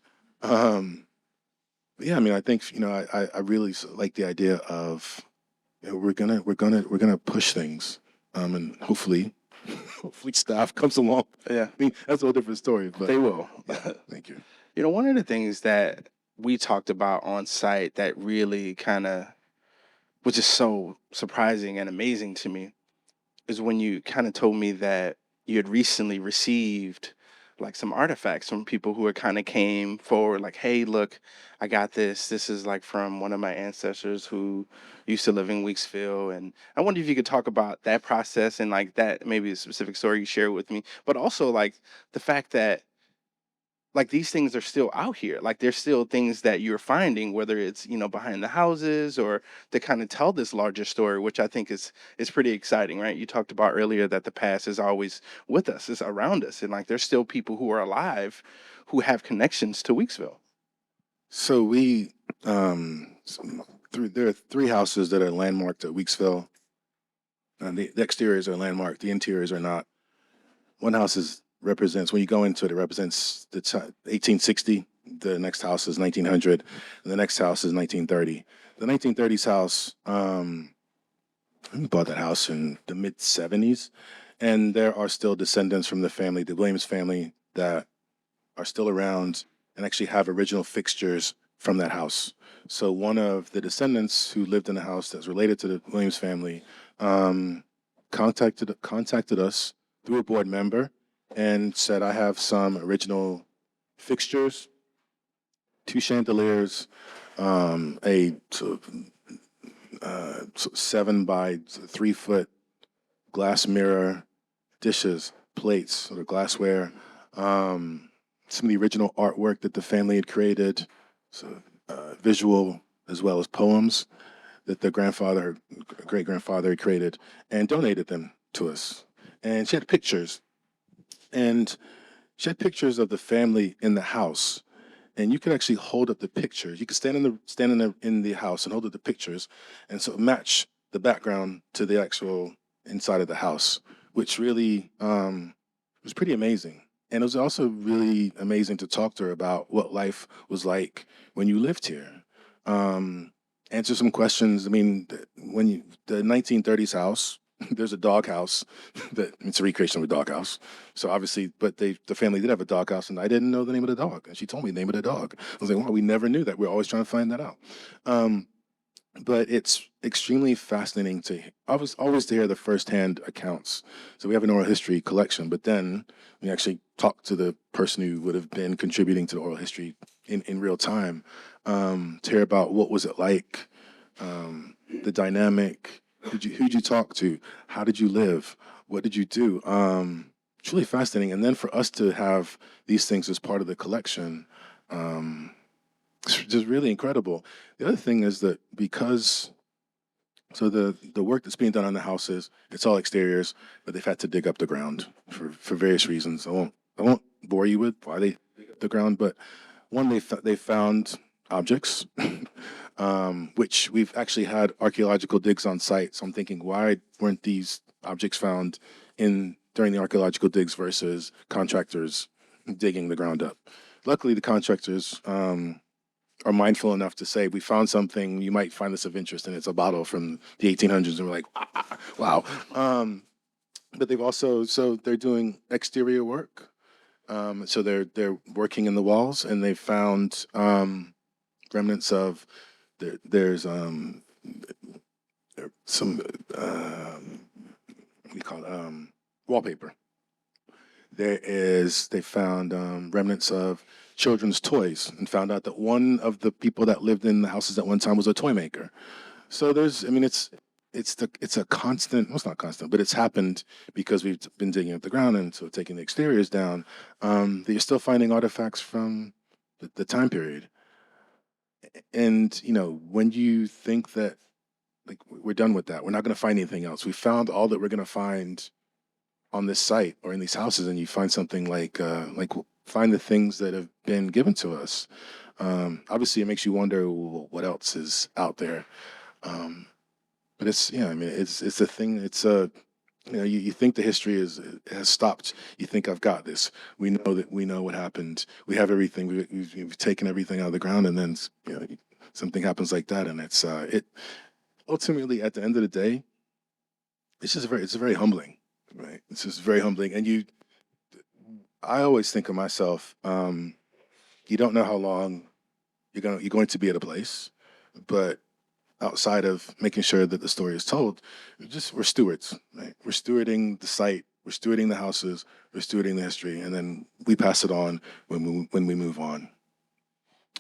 I think I really like the idea of we're gonna push things, and hopefully staff comes along. Yeah, I mean, that's a whole different story, but they will. Yeah, thank you. One of the things that we talked about on site that really kind of was just so surprising and amazing to me is when you kind of told me that you had recently received like some artifacts from people who kind of came forward, like, hey, look, I got this. This is like from one of my ancestors who used to live in Weeksville. And I wonder if you could talk about that process and like that, maybe a specific story you share with me, but also like the fact that like these things are still out here. Like there's still things that you're finding, whether it's, behind the houses or to kind of tell this larger story, which I think is pretty exciting, right? You talked about earlier that the past is always with us, it's around us. And like there's still people who are alive who have connections to Weeksville. So we there are 3 houses that are landmarked at Weeksville. And the exteriors are landmarked, the interiors are not. One house represents, when you go into it, it represents the 1860. The next house is 1900, and the next house is 1930. The 1930s house, we bought that house in the mid 70s, and there are still descendants from the family, the Williams family, that are still around and actually have original fixtures from that house. So one of the descendants who lived in the house that's related to the Williams family contacted us through a board member and said, I have some original fixtures, 2 chandeliers, a 7 by 3 foot glass mirror, dishes, plates, sort of glassware, some of the original artwork that the family had created, so visual as well as poems that the grandfather, great grandfather created and donated them to us. And she had pictures, and she had pictures of the family in the house. And you could actually hold up the pictures. You could stand in the house and hold up the pictures, and so match the background to the actual inside of the house, which really was pretty amazing. And it was also really amazing to talk to her about what life was like when you lived here. Answer some questions. I mean, the 1930s house, there's a doghouse that it's a recreation of a doghouse. So obviously, but the family did have a doghouse, and I didn't know the name of the dog, and she told me the name of the dog. I was like, wow, we never knew that. We're always trying to find that out. But it's extremely fascinating always to hear the firsthand accounts. So we have an oral history collection, but then we actually talk to the person who would have been contributing to the oral history in real time, to hear about what was it like, the dynamic, who'd you talk to, how did you live, what did you do? It's really fascinating. And then for us to have these things as part of the collection, it's just really incredible. The other thing is that the work that's being done on the houses, it's all exteriors, but they've had to dig up the ground for various reasons. I won't bore you with why they dig up the ground, but one, they found objects, which we've actually had archaeological digs on site. So I'm thinking, why weren't these objects found during the archaeological digs versus contractors digging the ground up? Luckily, the contractors are mindful enough to say, we found something, you might find this of interest, and it's a bottle from the 1800s, and we're like, wow. But they're doing exterior work. So they're working in the walls, and they found remnants of there's some what do you call it, wallpaper. They found remnants of children's toys, and found out that one of the people that lived in the houses at one time was a toy maker. So it's a constant, well, it's not constant, but it's happened because we've been digging up the ground and so taking the exteriors down, that you're still finding artifacts from the time period. And, when you think that, like, we're done with that, we're not going to find anything else. We found all that we're going to find on this site or in these houses, and you find something like find the things that have been given to us. Obviously, it makes you wonder, well, what else is out there. But it's a thing. It's you think the history has stopped. You think, I've got this. We know what happened. We have everything. We've taken everything out of the ground, and then something happens like that, and it's it ultimately, at the end of the day, it's very humbling, right? It's just very humbling, and I always think of myself. You don't know how long you're going to be at a place, but outside of making sure that the story is told, we're stewards, right? We're stewarding the site, we're stewarding the houses, we're stewarding the history, and then we pass it on when we move on.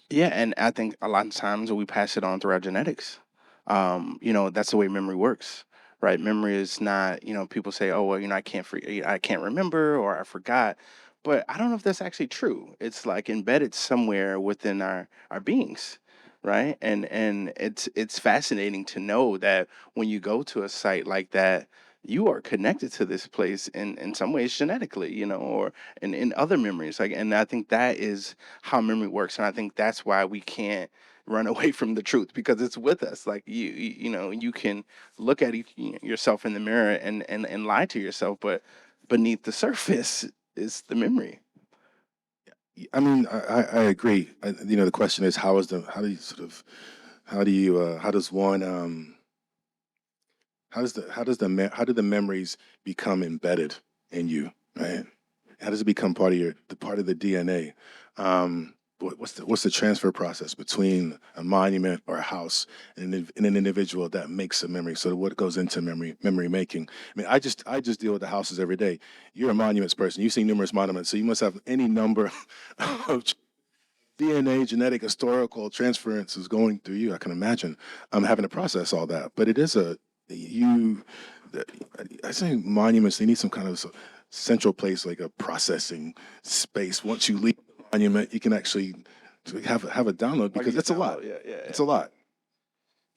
Yeah, and I think a lot of times we pass it on through our genetics. That's the way memory works, right? Memory is not, people say, oh, well, I can't remember, or I forgot. But I don't know if that's actually true. It's like embedded somewhere within our beings, right? And it's fascinating to know that when you go to a site like that, you are connected to this place in some ways genetically, or in other memories. And I think that is how memory works. And I think that's why we can't run away from the truth, because it's with us. Like you can look at yourself in the mirror and lie to yourself, but beneath the surface is the memory. I mean, I agree. The question is, how does one how do the memories become embedded in you, right? How does it become part of the DNA? What's the transfer process between a monument or a house and an individual that makes a memory? So what goes into memory making? I mean, I just deal with the houses every day. You're a monuments person. You've seen numerous monuments, so you must have any number of DNA, genetic, historical transferences going through you. I can imagine having to process all that. But it is I say monuments, they need some kind of central place, like a processing space. Once you leave the monument, you can actually to have a download because it's a lot. Yeah, yeah, It's a lot.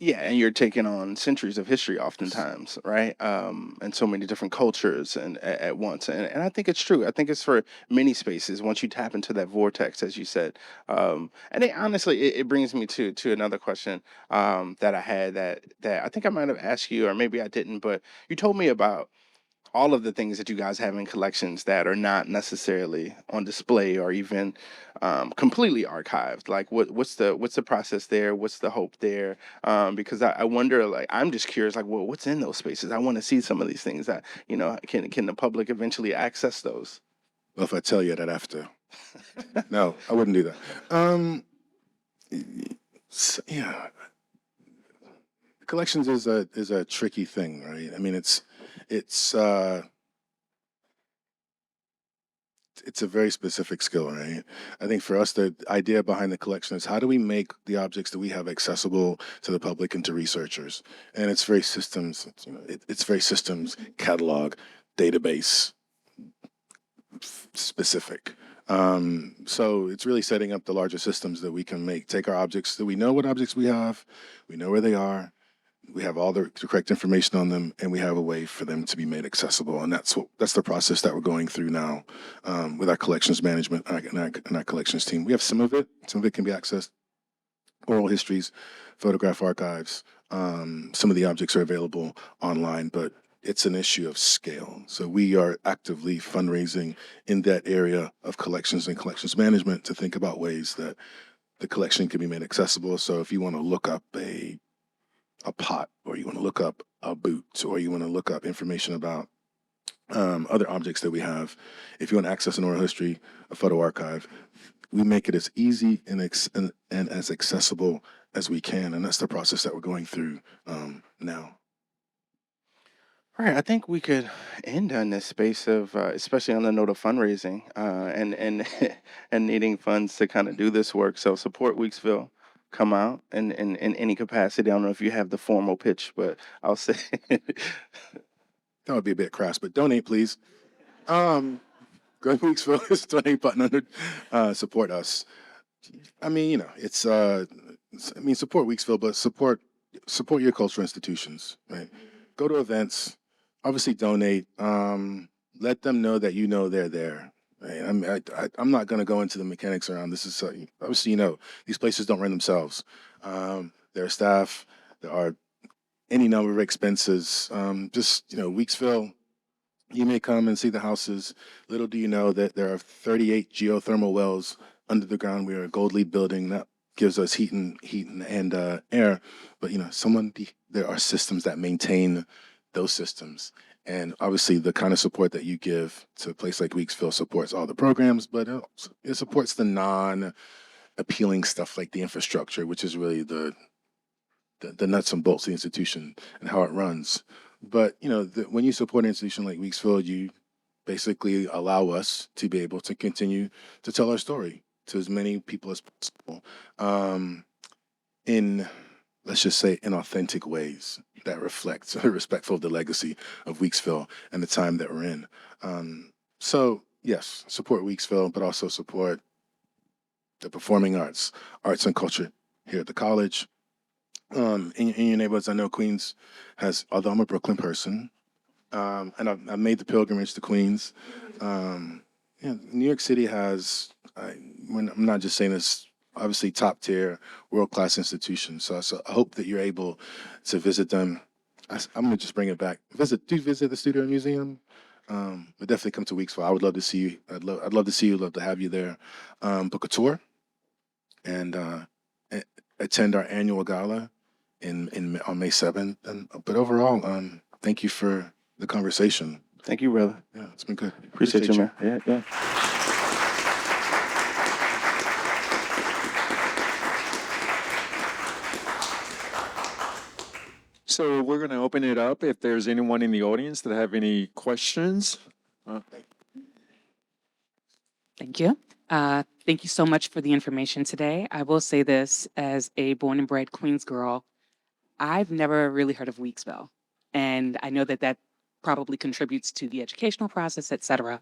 yeah, and you're taking on centuries of history oftentimes, right? And so many different cultures and at once. And I think it's true. I think it's for many spaces once you tap into that vortex, as you said. And it, honestly, it brings me to another question that I had that I think I might have asked you, or maybe I didn't, but you told me about all of the things that you guys have in collections that are not necessarily on display or even completely archived. Like what's the process there? What's the hope there? Because I wonder, like, I'm just curious, like, well, what's in those spaces? I want to see some of these things that, can the public eventually access those? Well, if I tell you that after, no, I wouldn't do that. Yeah, collections is a tricky thing, right? I mean, it's it's a very specific skill, right? I think for us, the idea behind the collection is how do we make the objects that we have accessible to the public and to researchers? And it's very systems, it's very systems, catalog, database specific. So it's really setting up the larger systems that we can take our objects, that we know what objects we have, we know where they are, we have all the correct information on them, and we have a way for them to be made accessible. And that's the process that we're going through now with our collections management and our collections team. We have some of it can be accessed, oral histories, photograph archives. Some of the objects are available online, but it's an issue of scale. So we are actively fundraising in that area of collections and collections management to think about ways that the collection can be made accessible. So if you want to look up a pot, or you want to look up a boot, or you want to look up information about other objects that we have, if you want to access an oral history, a photo archive, we make it as easy and as accessible as we can. And that's the process that we're going through now. All right, I think we could end on this space of, especially on the note of fundraising and and needing funds to kind of do this work. So support Weeksville, come out in any capacity. I don't know if you have the formal pitch, but I'll say That would be a bit crass, but donate, please. Go to Weeksville, just donate button under, support us. I mean, support Weeksville, but support your cultural institutions, right? Go to events, obviously donate. Let them know that they're there. Right? I'm not going to go into the mechanics around this. Is obviously, these places don't run themselves. There are staff. There are any number of expenses. Weeksville, you may come and see the houses. Little do you know that there are 38 geothermal wells under the ground. We are a gold lead building that gives us heat and air. But there are systems that maintain those systems. And obviously, the kind of support that you give to a place like Weeksville supports all the programs, but it supports the non-appealing stuff like the infrastructure, which is really the nuts and bolts of the institution and how it runs. But when you support an institution like Weeksville, you basically allow us to be able to continue to tell our story to as many people as possible, in, let's just say, in authentic ways that reflect respectful of the legacy of Weeksville and the time that we're in. So yes, support Weeksville, but also support the performing arts and culture here at the college. In your neighborhoods, I know Queens has, although I'm a Brooklyn person, and I've made the pilgrimage to Queens. New York City has, I'm not just saying this, obviously top tier, world-class institutions. So I hope that you're able to visit them. I'm gonna just bring it back. Visit the Studio Museum. But definitely come to Weeksville. I would love to see you. I'd love to see you. Love to have you there. Book a tour and attend our annual gala on May 7th. But overall, thank you for the conversation. thank you, brother. Yeah, it's been good. Appreciate you, man. Yeah. So we're going to open it up if there's anyone in the audience that have any questions. Thank you. Thank you so much for the information today. I will say this as a born and bred Queens girl, I've never really heard of Weeksville. And I know that probably contributes to the educational process, et cetera.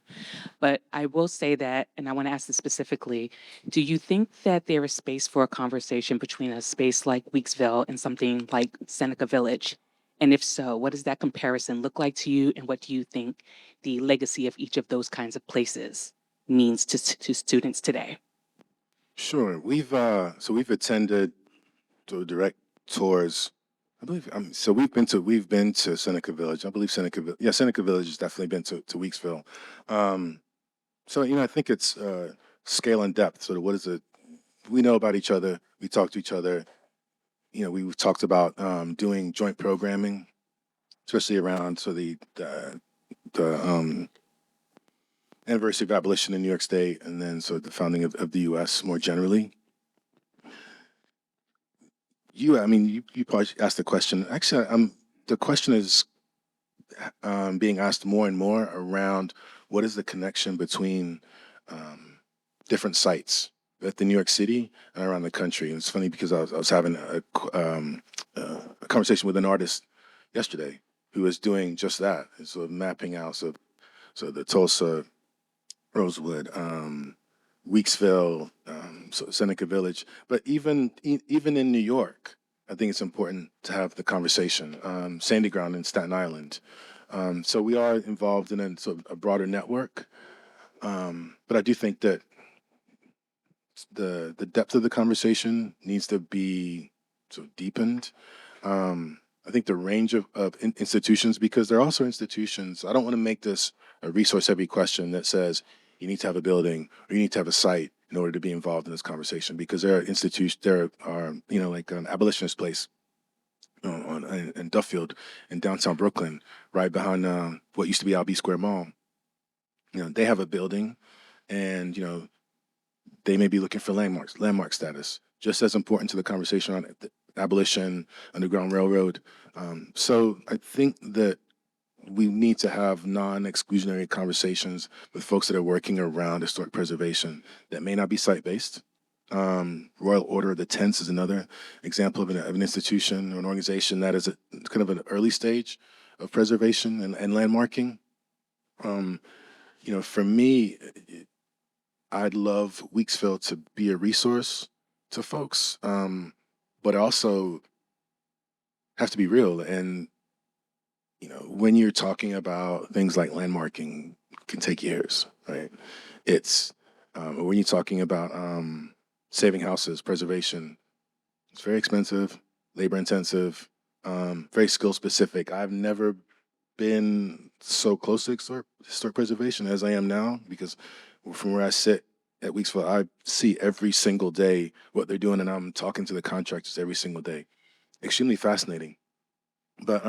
But I will say that, and I want to ask this specifically, do you think that there is space for a conversation between a space like Weeksville and something like Seneca Village? And if so, what does that comparison look like to you? And what do you think the legacy of each of those kinds of places means to students today? Sure. We've attended direct tours. I believe so we've been to Seneca Village. I believe Seneca Village has definitely been to Weeksville. So I think it's scale and depth. Sort of what is it we know about each other, we talk to each other. We've talked about doing joint programming, especially around the anniversary of abolition in New York State, and then the founding of the U.S. more generally. You probably asked the question. Actually, the question is being asked more and more around what is the connection between different sites within New York City and around the country. And it's funny because I was having a conversation with an artist yesterday who was doing just that, and sort of mapping out so the Tulsa, Rosewood, Weeksville, Seneca Village, but even in New York, I think it's important to have the conversation. Sandy Ground in Staten Island. So we are involved in a broader network, but I do think that the depth of the conversation needs to be deepened. I think the range of institutions, because there are also institutions. I don't want to make this a resource-heavy question that says you need to have a building or you need to have a site in order to be involved in this conversation, because there are institutions, there are, like an abolitionist place in Duffield in downtown Brooklyn, right behind what used to be Albee Square Mall. They have a building, and they may be looking for landmark status, just as important to the conversation on abolition, Underground Railroad. So I think that we need to have non-exclusionary conversations with folks that are working around historic preservation that may not be site-based. Royal Order of the Tents is another example of an institution or an organization that is kind of an early stage of preservation and landmarking. For me, I'd love Weeksville to be a resource to folks, but also have to be real. And when you're talking about things like landmarking, it can take years, right? It's when you're talking about saving houses, preservation, it's very expensive, labor intensive, very skill specific. I've never been so close to historic preservation as I am now, because from where I sit at Weeksville, I see every single day what they're doing, and I'm talking to the contractors every single day. Extremely fascinating. But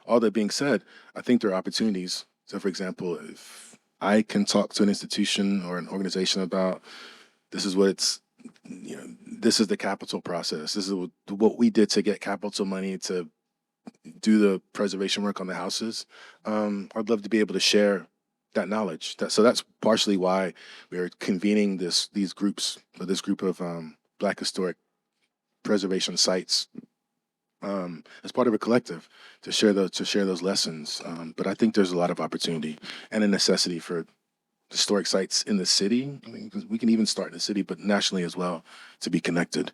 all that being said, I think there are opportunities. So, for example, if I can talk to an institution or an organization about this is what this is the capital process. This is what we did to get capital money to do the preservation work on the houses. I'd love to be able to share that knowledge. So that's partially why we are convening these groups, or this group of Black historic preservation sites, as part of a collective to share those lessons. But I think there's a lot of opportunity and a necessity for historic sites in the city. I mean, we can even start in the city, but nationally as well, to be connected.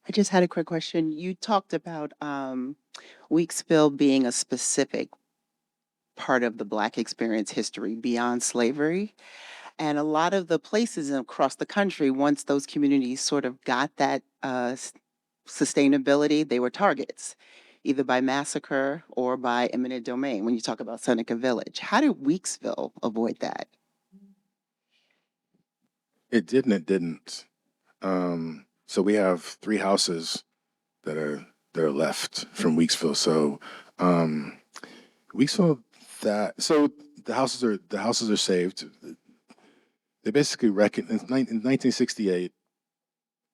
I just had a quick question. You talked about Weeksville being a specific part of the Black experience history beyond slavery. And a lot of the places across the country, once those communities sort of got that sustainability, they were targets, either by massacre or by eminent domain. When you talk about Seneca Village, how did Weeksville avoid that? It did and it didn't. So we have 3 houses that are left from Weeksville. So Weeksville, the houses are saved. They basically in 1968,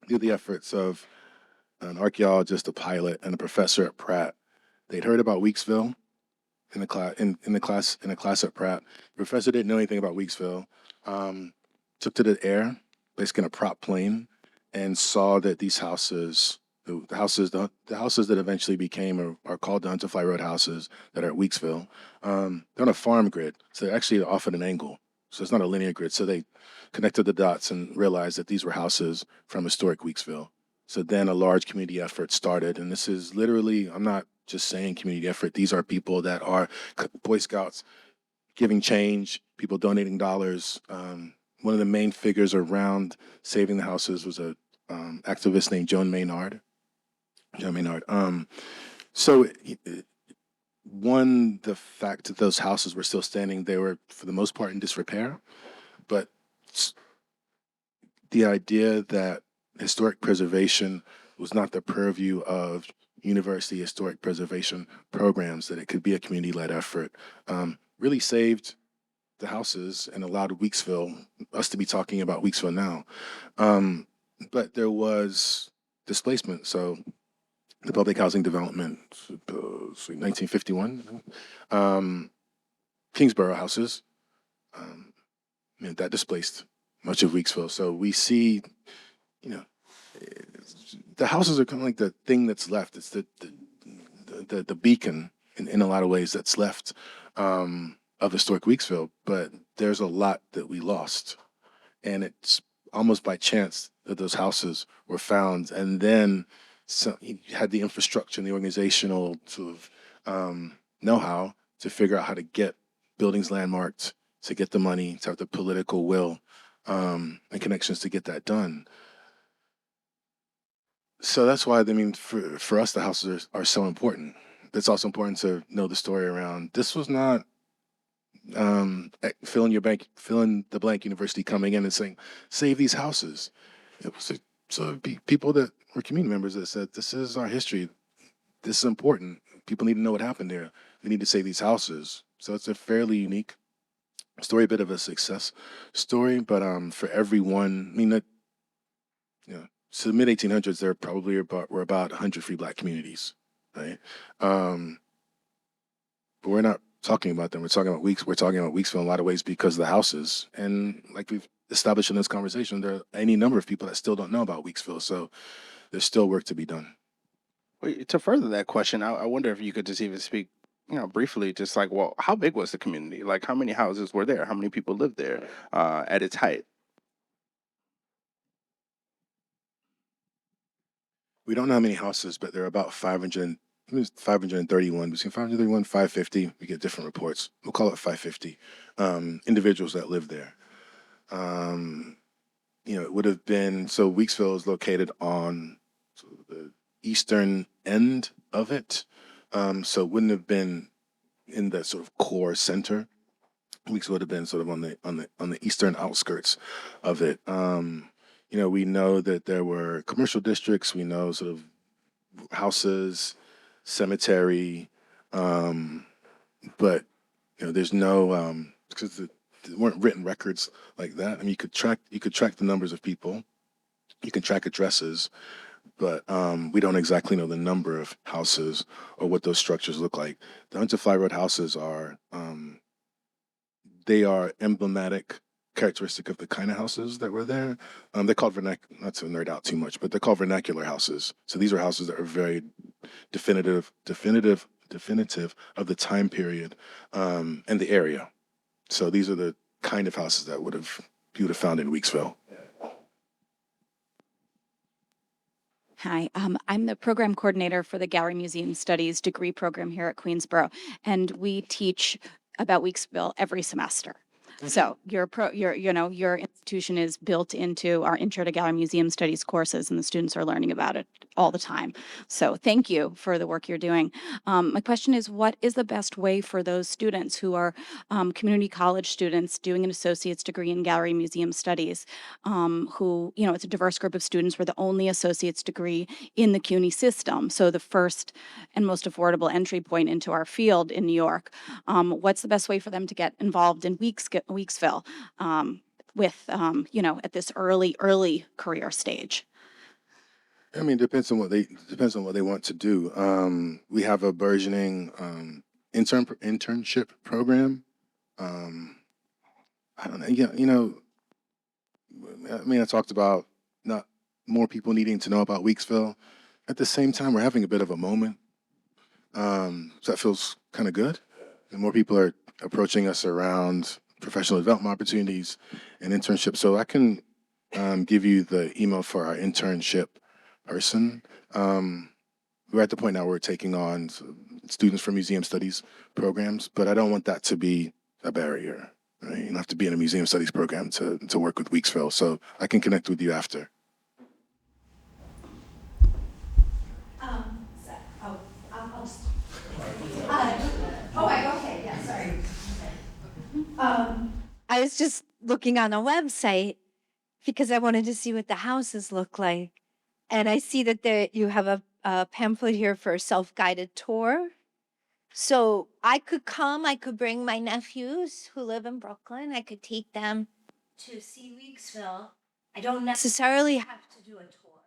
through the efforts of an archaeologist, a pilot, and a professor at Pratt. They'd heard about Weeksville in a class at Pratt. The professor didn't know anything about Weeksville. Took to the air, basically in a prop plane, and saw that these houses The houses that eventually became or are called the Hunterfly Road houses that are at Weeksville, they're on a farm grid, so they're actually off at an angle. So it's not a linear grid. So they connected the dots and realized that these were houses from historic Weeksville. So then a large community effort started, and this is literally, I'm not just saying community effort. These are people that are Boy Scouts giving change, people donating dollars. One of the main figures around saving the houses was a activist named Joan Maynard. Joan Maynard. One, the fact that those houses were still standing, they were for the most part in disrepair, but the idea that historic preservation was not the purview of university historic preservation programs, that it could be a community-led effort, really saved the houses and allowed us to be talking about Weeksville now. But there was displacement. So the public housing development, 1951, Kingsborough houses, that displaced much of Weeksville. So we see, the houses are kind of like the thing that's left. It's the beacon in a lot of ways that's left of historic Weeksville. But there's a lot that we lost, and it's almost by chance that those houses were found. And then he had the infrastructure and the organizational sort of know-how to figure out how to get buildings landmarked, to get the money, to have the political will and connections to get that done. So that's why, for us, the houses are so important. It's also important to know the story around, this was not fill in the blank university coming in and saying, save these houses. It was people that were community members that said, this is our history. This is important. People need to know what happened there. We need to save these houses. So it's a fairly unique story, a bit of a success story, but for everyone, so the mid 1800s, there probably were about 100 free Black communities, right? But we're not talking about them. We're talking about Weeksville in a lot of ways because of the houses. And like we've established in this conversation, there are any number of people that still don't know about Weeksville. So there's still work to be done. Well, to further that question, I wonder if you could just even speak, briefly, just like, well, how big was the community? Like, how many houses were there? How many people lived there at its height? We don't know how many houses, but there are about 531, between 531 and 550. We get different reports. We'll call it 550 individuals that live there. It would have been, so Weeksville is located on the eastern end of it. So it wouldn't have been in the sort of core center. Weeksville would have been sort of on the eastern outskirts of it. We know that there were commercial districts. We know sort of houses, cemetery, but there's no because there weren't written records like that. You could track the numbers of people, you can track addresses, but we don't exactly know the number of houses or what those structures look like. The Hunterfly Road houses are they are emblematic, characteristic of the kind of houses that were there. They're called not to nerd out too much, but they're called vernacular houses. So these are houses that are very definitive of the time period and the area. So these are the kind of houses that you would have found in Weeksville. Hi, I'm the program coordinator for the Gallery Museum Studies degree program here at Queensborough, and we teach about Weeksville every semester. So your institution is built into our Intro to Gallery Museum Studies courses, and the students are learning about it all the time. So thank you for the work you're doing. My question is, what is the best way for those students who are community college students doing an associate's degree in Gallery Museum Studies, who, it's a diverse group of students. We're the only associate's degree in the CUNY system, so the first and most affordable entry point into our field in New York. What's the best way for them to get involved in Weeksville with, at this early career stage? Depends on what they want to do. We have a burgeoning internship program. I don't know. I talked about not more people needing to know about Weeksville. at the same time, we're having a bit of a moment. So that feels kind of good. And more people are approaching us around professional development opportunities and internships. So I can give you the email for our internship person. We're at the point now where we're taking on students from museum studies programs, but I don't want that to be a barrier. Right? You don't have to be in a museum studies program to work with Weeksville. So I can connect with you after. Okay, yeah, sorry. I was just looking on a website because I wanted to see what the houses look like. And I see that you have a pamphlet here for a self-guided tour. So I could bring my nephews who live in Brooklyn. I could take them to see Weeksville. I don't necessarily have to do a tour.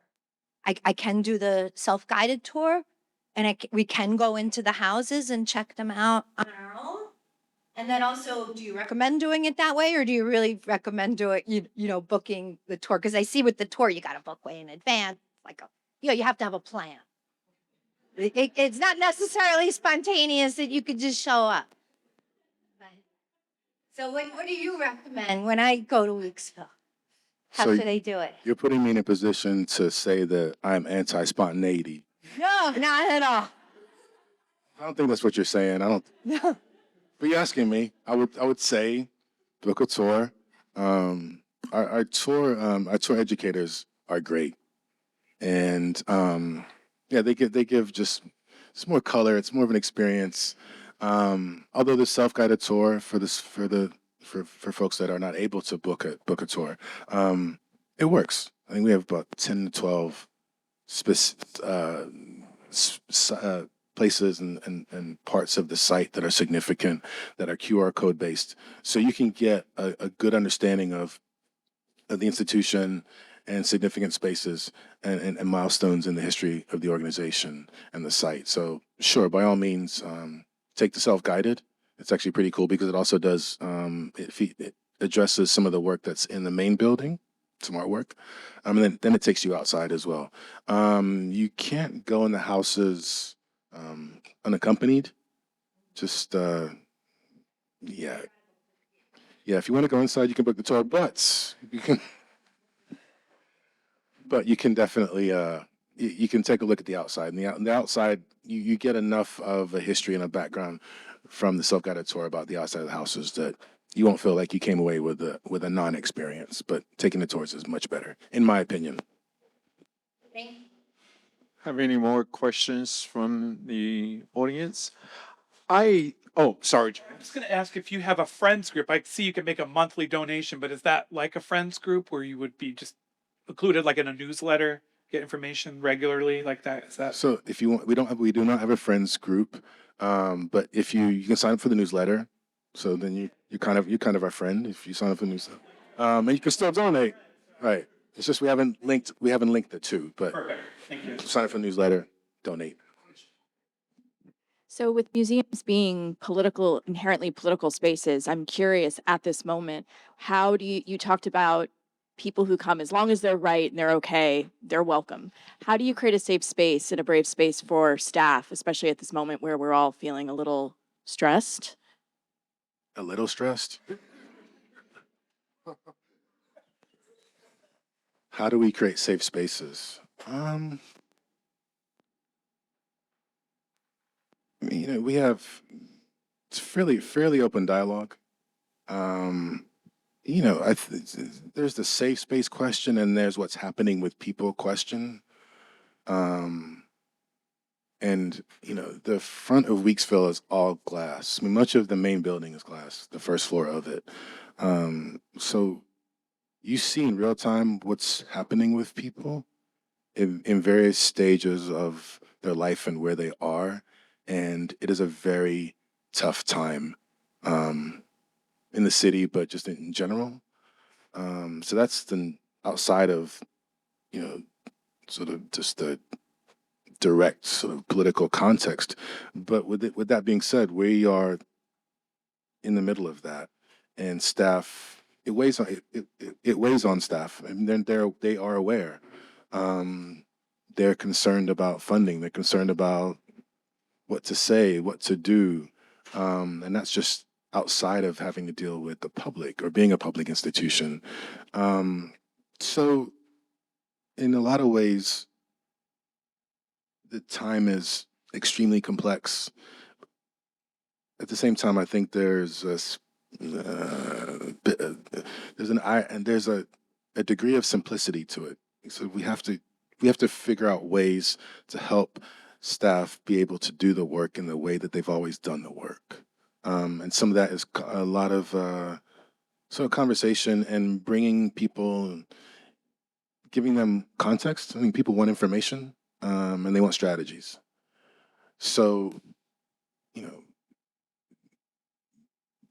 I can do the self-guided tour, and we can go into the houses and check them out on our own. And then also, do you recommend doing it that way, or do you really recommend doing, booking the tour? Because I see with the tour, you got to book way in advance. You have to have a plan. It's not necessarily spontaneous that you could just show up. So what do you recommend when I go to Weeksville? How So should I do it? you're putting me in a position to say that I'm anti-spontaneity. No, not at all. I don't think that's what you're saying. I don't. No. But you're asking me. I would say book a tour. Our tour educators are great, and yeah, they give just it's more color. It's more of an experience. Although the self-guided tour for folks that are not able to book a tour, it works. I think we have about 10 to 12 places and parts of the site that are significant, that are QR code based. So you can get a good understanding of the institution and significant spaces and milestones in the history of the organization and the site. So sure, by all means, take the self-guided. It's actually pretty cool because it also does, it addresses some of the work that's in the main building, some artwork. And then it takes you outside as well. You can't go in the houses unaccompanied. Just, yeah. Yeah, if you want to go inside, you can book the tour, but you can definitely, you can take a look at the outside. And the outside, you get enough of a history and a background from the self-guided tour about the outside of the houses that you won't feel like you came away with a non-experience. But taking the tours is much better, in my opinion. Thank you. Have any more questions from the audience? Sorry, John. I'm just going to ask if you have a friends group. I see you can make a monthly donation, but is that like a friends group where you would be just included like in a newsletter, get information regularly like that? Is that So if you want, we do not have a friends group, but if you can sign up for the newsletter. So then you're kind of our friend if you sign up for the newsletter, and you can still donate. Right. It's just we haven't linked the two, but perfect? Thank you. sign up for the newsletter, donate. So, with museums being inherently political spaces, I'm curious at this moment, how do you talked about people who come, as long as they're right and they're okay, they're welcome. How do you create a safe space and a brave space for staff, especially at this moment where we're all feeling a little stressed? A little stressed. How do we create safe spaces? We have fairly open dialogue. There's the safe space question, and there's what's happening with people question. And the front of Weeksville is all glass. I mean, much of the main building is glass, the first floor of it. So you see in real time what's happening with people in various stages of their life and where they are. And it is a very tough time in the city, but just in general. So that's outside of, sort of just the direct sort of political context. But with that being said, we are in the middle of that, and staff, it weighs on staff. I mean, they are aware. they're concerned about funding. They're concerned about what to say, what to do. And that's just outside of having to deal with the public or being a public institution. So in a lot of ways, the time is extremely complex. At the same time, I think there's there's a degree of simplicity to it. So we have to figure out ways to help staff be able to do the work in the way that they've always done the work. And some of that is a lot of sort of conversation and bringing people, giving them context. I think people want information and they want strategies. So, you know,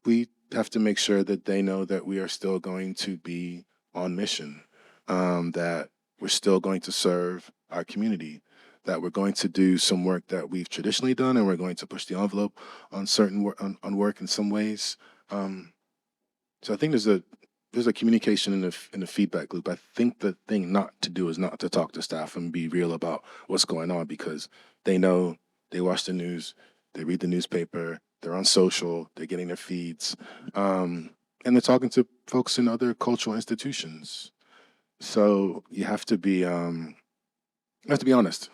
we have to make sure that they know that we are still going to be on mission, that we're still going to serve our community, that we're going to do some work that we've traditionally done, and we're going to push the envelope on certain work on work in some ways. So I think there's a communication in the feedback loop. I think the thing not to do is not to talk to staff and be real about what's going on, because they know, they watch the news, they read the newspaper, they're on social, they're getting their feeds, and they're talking to folks in other cultural institutions. So you have to be honest.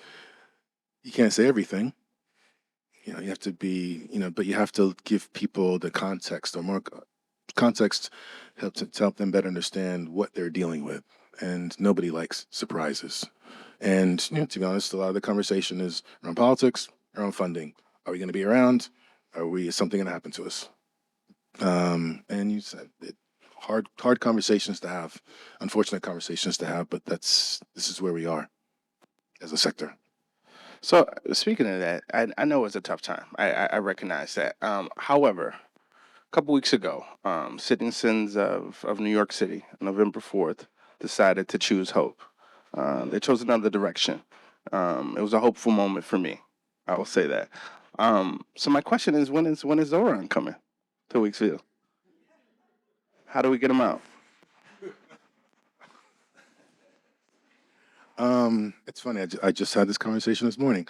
You can't say everything. You know, you have to be, but you have to give people the context, or more context, to help them better understand what they're dealing with. And nobody likes surprises. And to be honest, a lot of the conversation is around politics, around funding. Are we going to be around? Is something going to happen to us? And you said it, hard conversations to have, unfortunate conversations to have, but this is where we are as a sector. So speaking of that, I know it's a tough time. I recognize that. However, a couple weeks ago, citizens of New York City, November 4th, decided to choose hope. They chose another direction. It was a hopeful moment for me. I will say that. So my question is, when is Zoran coming to Weeksville? How do we get him out? It's funny. I just had this conversation this morning.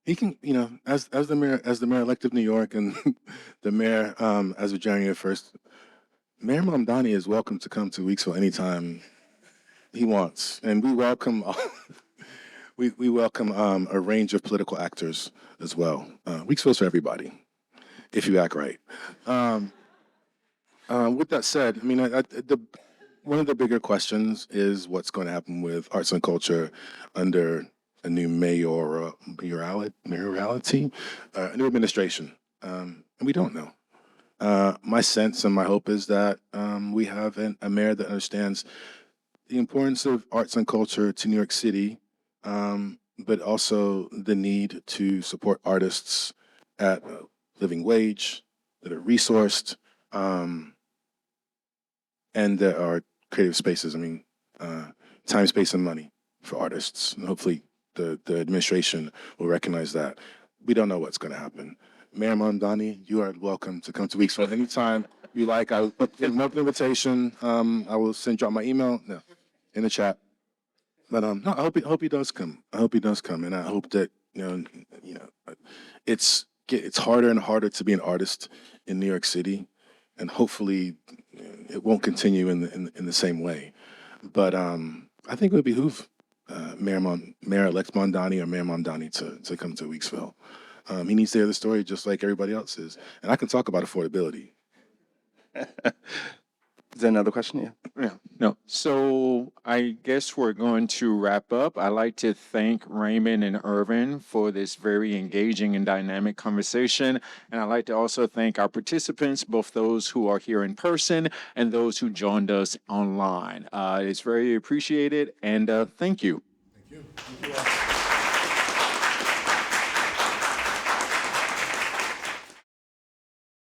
He can, as the mayor elect of New York, and the mayor as of January 1st, Mayor Mamdani is welcome to come to Weeksville anytime he wants, and we welcome we welcome a range of political actors as well. Weeksville's for everybody, if you act right. With that said, I mean, one of the bigger questions is what's going to happen with arts and culture under a new mayorality, a new administration, and we don't know. My sense and my hope is that we have a mayor that understands the importance of arts and culture to New York City, but also the need to support artists at a living wage, that are resourced, and there are creative spaces. I mean, time, space, and money for artists. And hopefully the administration will recognize that. We don't know what's going to happen. Mayor Mamdani, you are welcome to come to Weeksville anytime you like. I will give an open invitation. I will send you out my email in the chat. But no, I hope he does come. I hope he does come, and I hope that it's harder and harder to be an artist in New York City, and hopefully it won't continue in the same way. But I think it would behoove Mayor-elect Mamdani or Mayor Mamdani to come to Weeksville. He needs to hear the story just like everybody else is. And I can talk about affordability. Is there another question? Yeah, no. So I guess we're going to wrap up. I'd like to thank Raymond and Irvin for this very engaging and dynamic conversation. And I'd like to also thank our participants, both those who are here in person and those who joined us online. It's very appreciated, and thank you. Thank you.